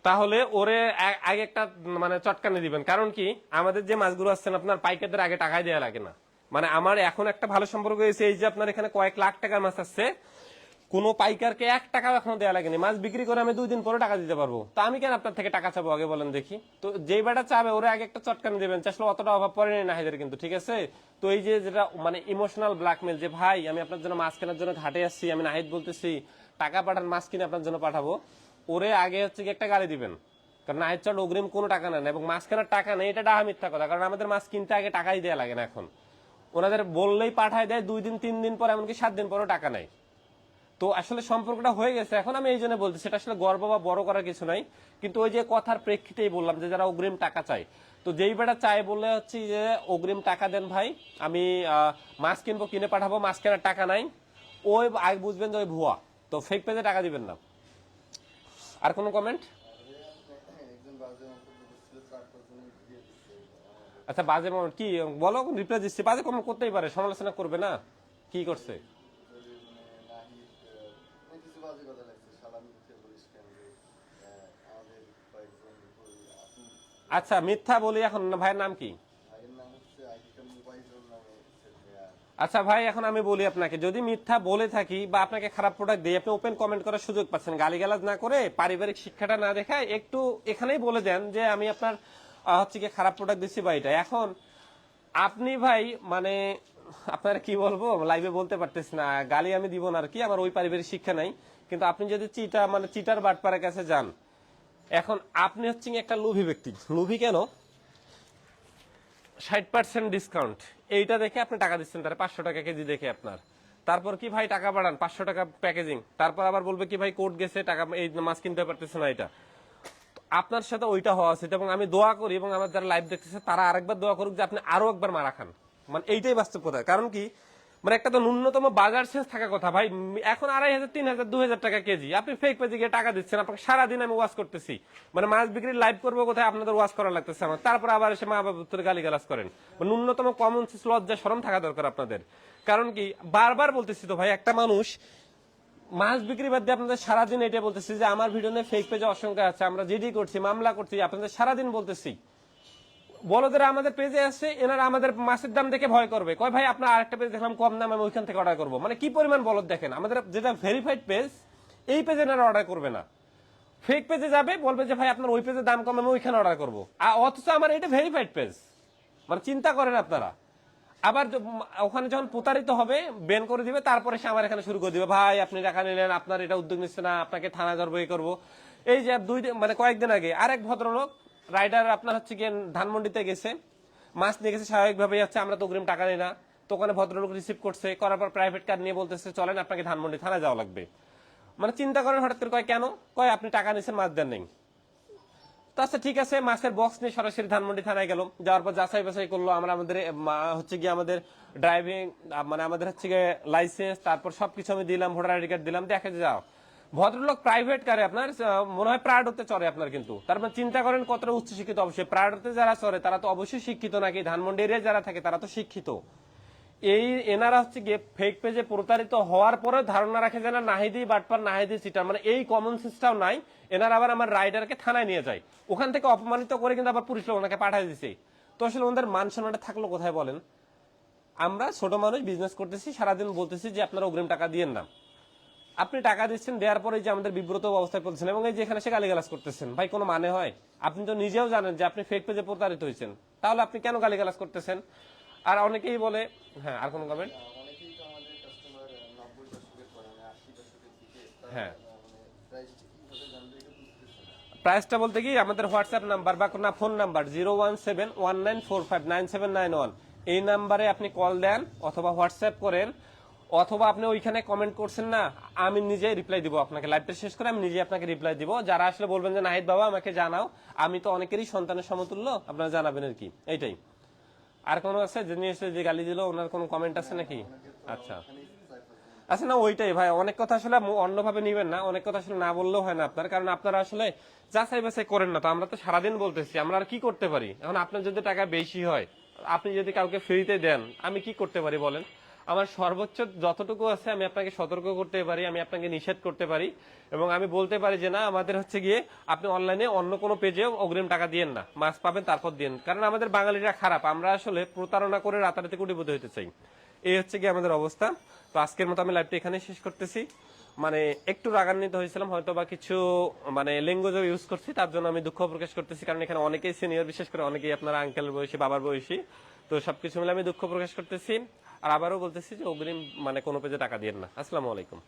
তাহলে ওরে আগে একটা মানে চটকানি দিবেন। কারণ কি, আমাদের যে মাছগুলো আসছেন আপনার পাইকারদের আগে টাকাই দেওয়া লাগে না। মানে আমার এখন একটা ভালো সম্পর্ক হয়েছে, এই যে আপনার এখানে কয়েক লাখ টাকার মাছ আসছে, কোনো পাইকারকে 1 টাকাও এখনো দেওয়া লাগেনি। মাছ বিক্রি করে আমি 2 দিন পরে টাকা দিতে পারবো, তা আমি কেন আপনার থেকে টাকা চাবো আগে বলেন দেখি? তো যেই বেটা চাবে ওরা আগে একটা চটকানি দেবেন, আসলে অতটা অভাব পড়েনি নাহিদের কিন্তু, ঠিক আছে? তো এই যে যেটা মানে ইমোশনাল ব্ল্যাকমেল, যে ভাই আমি আপনার জন্য মাছ কেনার জন্য ঘাটে আসছি, আমি নাহিদ বলতেছি টাকা পাঠান, মাছ কিনে আপনার জন্য পাঠাবো, ওরে আগে হচ্ছে কি একটা গালি দিবেন। কারণ নাহিদচল্ড অগ্রিম কোনো টাকা নেন, এবং মাছ কেনার টাকা নেই, এটা ডাহা মিথ্যা কথা। কারণ আমাদের মাছ কিনতে আগে টাকাই দেওয়া লাগে না এখন। ওনাদের বললেই পাঠায় দেয় 2 দিন 3 দিন পর, এমনকি 7 দিন পরও টাকা নেয়। তো আসলে সম্পর্কটা হয়ে গেছে। এখন আমি এই জন্য বলছি, সেটা আসলে গর্ব বা বড় করার কিছু নাই, কিন্তু ওই যে কথার প্রেক্ষিতেই বললাম যে যারা অগ্রিম টাকা চায়, তো যেই বেটা চায় বলে হচ্ছে যে অগ্রিম টাকা দেন ভাই, আমি মাছ কিনবো, কিনে পাঠাবো, মাছ কেনার টাকা নাই, ওই আগে বুঝবেন যে ওই ভুয়া। তো ফেক পেজে টাকা দিবেন না। আর কোনো কমেন্ট? একজন বাজে মন্তব্য করছিল, 4-5 জনের দিয়ে দিচ্ছে আমাদের। আচ্ছা, বাজে moment কি বলো, রিপ্লাই দিচ্ছি। বাজে কমেন্ট করতেই পারে, সমালোচনা করবে না, কি করছে? যদি নাহিদ কিছু বাজে কথা লাগছে, শালা মিথ্যে বলিস কেন রে? আমাদের কয়েকজন আপনি আচ্ছা, মিথ্যা বলি এখন না, ভাইয়ের নাম কি? ভাইয়ের নাম হচ্ছে আইডিটা মোবাইল নামে আচ্ছা ভাই, এখন আমি বলি আপনাকে, যদি মিথ্যা বলে থাকি বা আপনাকে খারাপ প্রোডাক্ট দিই, আপনি ওপেন কমেন্ট করার সুযোগ পাচ্ছেন, গালিগালাজ না করে, পারিবারিক শিক্ষাটা না দেখায় একটু এখানেই বলে দেন যে আমি আপনার হচ্ছে কি খারাপ প্রোডাক্ট দিচ্ছি বা এটা। এখন আপনি ভাই মানে আপনার কি বলবো, লাইভে বলতে পারতেছি না, গালি আমি দিব না আর কি, আমার ওই পারিবারিক শিক্ষা নাই। কিন্তু আপনি যদি চিটার বাটপারের কাছে যান, এখন আপনি হচ্ছেন একটা লোভী ব্যক্তি। লোভী কেন? 60% ডিসকাউন্ট, এইটা দেখে আপনি টাকা দিচ্ছেন তারা 500 টাকা কেজি দেখে আপনার। তারপর কি ভাই টাকা বাড়ান, 500 টাকা প্যাকেজিং, তারপর আবার বলবে কি ভাই কোর্ট গেছে, টাকা এই মাছ কিনতে পারতেছে না। এটা আপনার সাথে ওইটা হওয়া উচিত, এবং আমি দোয়া করি, এবং আমার যারা লাইভ দেখতেছে তারা আরেকবার দোয়া করুক যে আপনি আরো একবার মারা খান। মানে এইটাই বাস্তব কথা। কারণ কি, মানে একটা তো ন্যূনতম বাজার শেষ থাকা কথা ভাই। এখন 2500, 3000, 2000 টাকা কেজি, আপনি ফেক পেজে গিয়ে টাকা দিচ্ছেন। আপনাকে সারাদিন আমি ওয়াশ করতেছি, মানে মাছ বিক্রির লাইভ করবো কোথায়, আপনাদের ওয়াশ করা লাগতেছে আমার, তারপর আবার এসে মা বাবা গালি গালাজ করেন। ন্যূনতম কমন সেন্স, লজ্জা শরম থাকা দরকার আপনাদের। কারণ কি, বারবার বলতেছি তো ভাই, একটা মানুষ মাছ বিক্রি বাদ দিয়ে আপনাদের সারাদিন এটা বলতেছি যে আমার ভিডিও নিয়ে ফেক পেজে অসংখ্য আছে, আমরা জিডি করছি, মামলা করছি, আপনাদের সারাদিন বলতেছি। বলদের আমাদের পেজে আসছে, এনারা আমাদের মাছের দাম দেখে ভয় করবে, কয় ভাই আপনার আরেকটা পেজ দেখলাম কম দাম, আমি ওইখান থেকে অর্ডার করবো। মানে কি পরিমাণ বলদ দেখেন, আমাদের যেটা ভেরিফাইড পেজ, এই পেজে এনারা অর্ডার করবে না, ফেক পেজে যাবে, বলবে যে ভাই আপনার ওই পেজে দাম কম, আমি ওইখানে অর্ডার করবো। আর অথচ আমার এটা ভেরিফাইড পেজ। মানে চিন্তা করেন আপনারা। আবার ওখানে যখন প্রতারিত হবে, বেন করে দিবে, তারপরে সে আমার এখানে শুরু করে দিবে, ভাই আপনি টাকা নিলেন, আপনার এটা উদ্যোগ নিচ্ছে না, আপনাকে থানায় ধরবো, এই করবো। এই যে মানে কয়েকদিন আগে আরেক ভদ্রলোক রাইডার আপনার হচ্ছে গিয়ে ধানমন্ডিতে গেছে, মাছ নিয়ে গেছে, স্বাভাবিকভাবেই হচ্ছে আমরা তো অগ্রিম টাকা নিই না। তো ওখানে ভদ্রলোক রিসিভ করছে, করার পর প্রাইভেট কার নিয়ে বলতেছে চলেন আপনাকে ধানমন্ডি থানায় যাওয়া লাগবে। মানে চিন্তা করেন, হঠাৎ করে কয় কেন, কয় আপনি টাকা নিচ্ছেন, মাছ দেন নেই। তো আচ্ছা ঠিক আছে, মাছের বক্স নিয়ে সরাসরি ধানমন্ডি থানায় গেল, যাওয়ার পর যাচাই বাছাই করলো, আমরা আমাদের হচ্ছে গিয়ে আমাদের ড্রাইভিং, মানে আমাদের হচ্ছে গিয়ে লাইসেন্স, তারপর সবকিছু আমি দিলাম, ভোটার আইডি কার্ড দিলাম, দেখে যাও ভদ্রলোক প্রাইভেট কারে আপনার মনে হয় প্রাডোতে চড়ে আপনার। কিন্তু তারপর চিন্তা করেন কতটা উচ্চ শিক্ষিত। অবশ্যই প্রাডোতে যারা চড়ে তারা তো অবশ্যই শিক্ষিত, নাকি ধানমন্ডি এরিয়ায় যারা থাকে তারা তো শিক্ষিত। এই এনারা হচ্ছে গিয়ে ফেক পেজে প্রতারিত হওয়ার পরে ধারণা রাখে যে না নাহিদি বাটপার, নাহিদি চিটার, মানে এই কমন সেন্সটাও নাই। এনারা আবার আমার রাইডারকে থানায় নিয়ে যায়, ওখান থেকে অপমানিত করে কিন্তু আবার পুলিশ ওনাকে পাঠিয়ে দিছে। তো আসলে ওদের মান সম্মানটা থাকলো কোথায় বলেন? আমরা ছোট মানুষ বিজনেস করতেছি, সারাদিন বলতেছি যে আপনারা অগ্রিম টাকা দিয়েন না, আপনি টাকা দিচ্ছেন, দেওয়ার পরে যে আমাদের বিব্রত অবস্থায় পড়তেছেন, এবং এই যে এখানে সে গালিগালাজ করতেছেন, ভাই কোনো মানে হয়? আপনি তো নিজেও জানেন যে আপনি ফেক পেজে প্রতারিত হয়েছেন, তাহলে আপনি কেন গালিগালাজ করতেছেন? আর অনেকেই বলে, হ্যাঁ আর কোনো কমেন্ট? অনেকেই তো আমাদের কাস্টমার 90 দশকের পরে 80 দশকের দিকে তারা হ্যাঁ, প্রাইসটা কিভাবে জানবে এটা বুঝতেছে না। প্রাইসটা বলতে কি, আমাদের হোয়াটসঅ্যাপ নাম্বার বা কোনো ফোন নাম্বার 01719459791, এই নাম্বারে আপনি কল দেন অথবা হোয়াটসঅ্যাপ করেন, অথবা আপনি ওইখানে কমেন্ট করছেন না, আমি নিজে রিপ্লাই দিব আপনাকে। লাইভটা শেষ করে আমি নিজে আপনাকে রিপ্লাই দিব। যারা আসলে বলবেন যে নাহিদ বাবা আমাকে জানাও, আমি তো অনেকেরই সন্তানের সমতুল্য, আপনারা জানাবেন আর কি, এইটাই। আর কোনো আছে যিনি এসে যে গালি দিল, ওনার কোনো কমেন্ট আছে নাকি? আচ্ছা আচ্ছা, না ওইটাই ভাই, অনেক কথা আসলে অন্যভাবে নিবেন না, অনেক কথা আসলে না বললেও হয় না আপনার, কারণ আপনারা আসলে যাচাই বাছাই করেন না। তো আমরা তো সারাদিন বলতেছি, আমরা আর কি করতে পারি? এখন আপনার যদি টাকা বেশি হয়, আপনি যদি কাউকে ফ্রিতে দেন, আমি কি করতে পারি বলেন? আমার সর্বোচ্চ যতটুকু আছে আমি আপনাকে সতর্ক করতে পারি, আমি আপনাকে নিষেধ করতে পারি, এবং আমি বলতে পারি যে না আমাদের হচ্ছে গিয়ে আপনি অনলাইনে অন্য কোনো পেজেও অগ্রিম টাকা দিয়েন না, মাছ পাবেন তারপর দিন। কারণ আমাদের বাঙালিরা খারাপ, আমরা আসলে প্রতারণা করে রাতারাতি কোটিপতি হতে চাই। এই হচ্ছে কি আমাদের অবস্থা। তো আজকের মতো আমি লাইভটা এখানে শেষ করতেছি। মানে একটু রাগান্বিত হয়েছিলাম, হয়তো বা কিছু মানে ল্যাঙ্গুয়েজ ইউজ করছি, তার জন্য আমি দুঃখ প্রকাশ করতেছি, কারণ এখানে অনেকেই সিনিয়র, বিশেষ করে অনেকেই আপনারা আঙ্কেল বয়সী, বাবার বয়সী। তো সবকিছু মিলে আমি দুঃখ প্রকাশ করতেছি। আর আবারও বলতেছি যে অগ্রিম মানে কোনো পেজে টাকা দিয়েন না। আসসালামু আলাইকুম।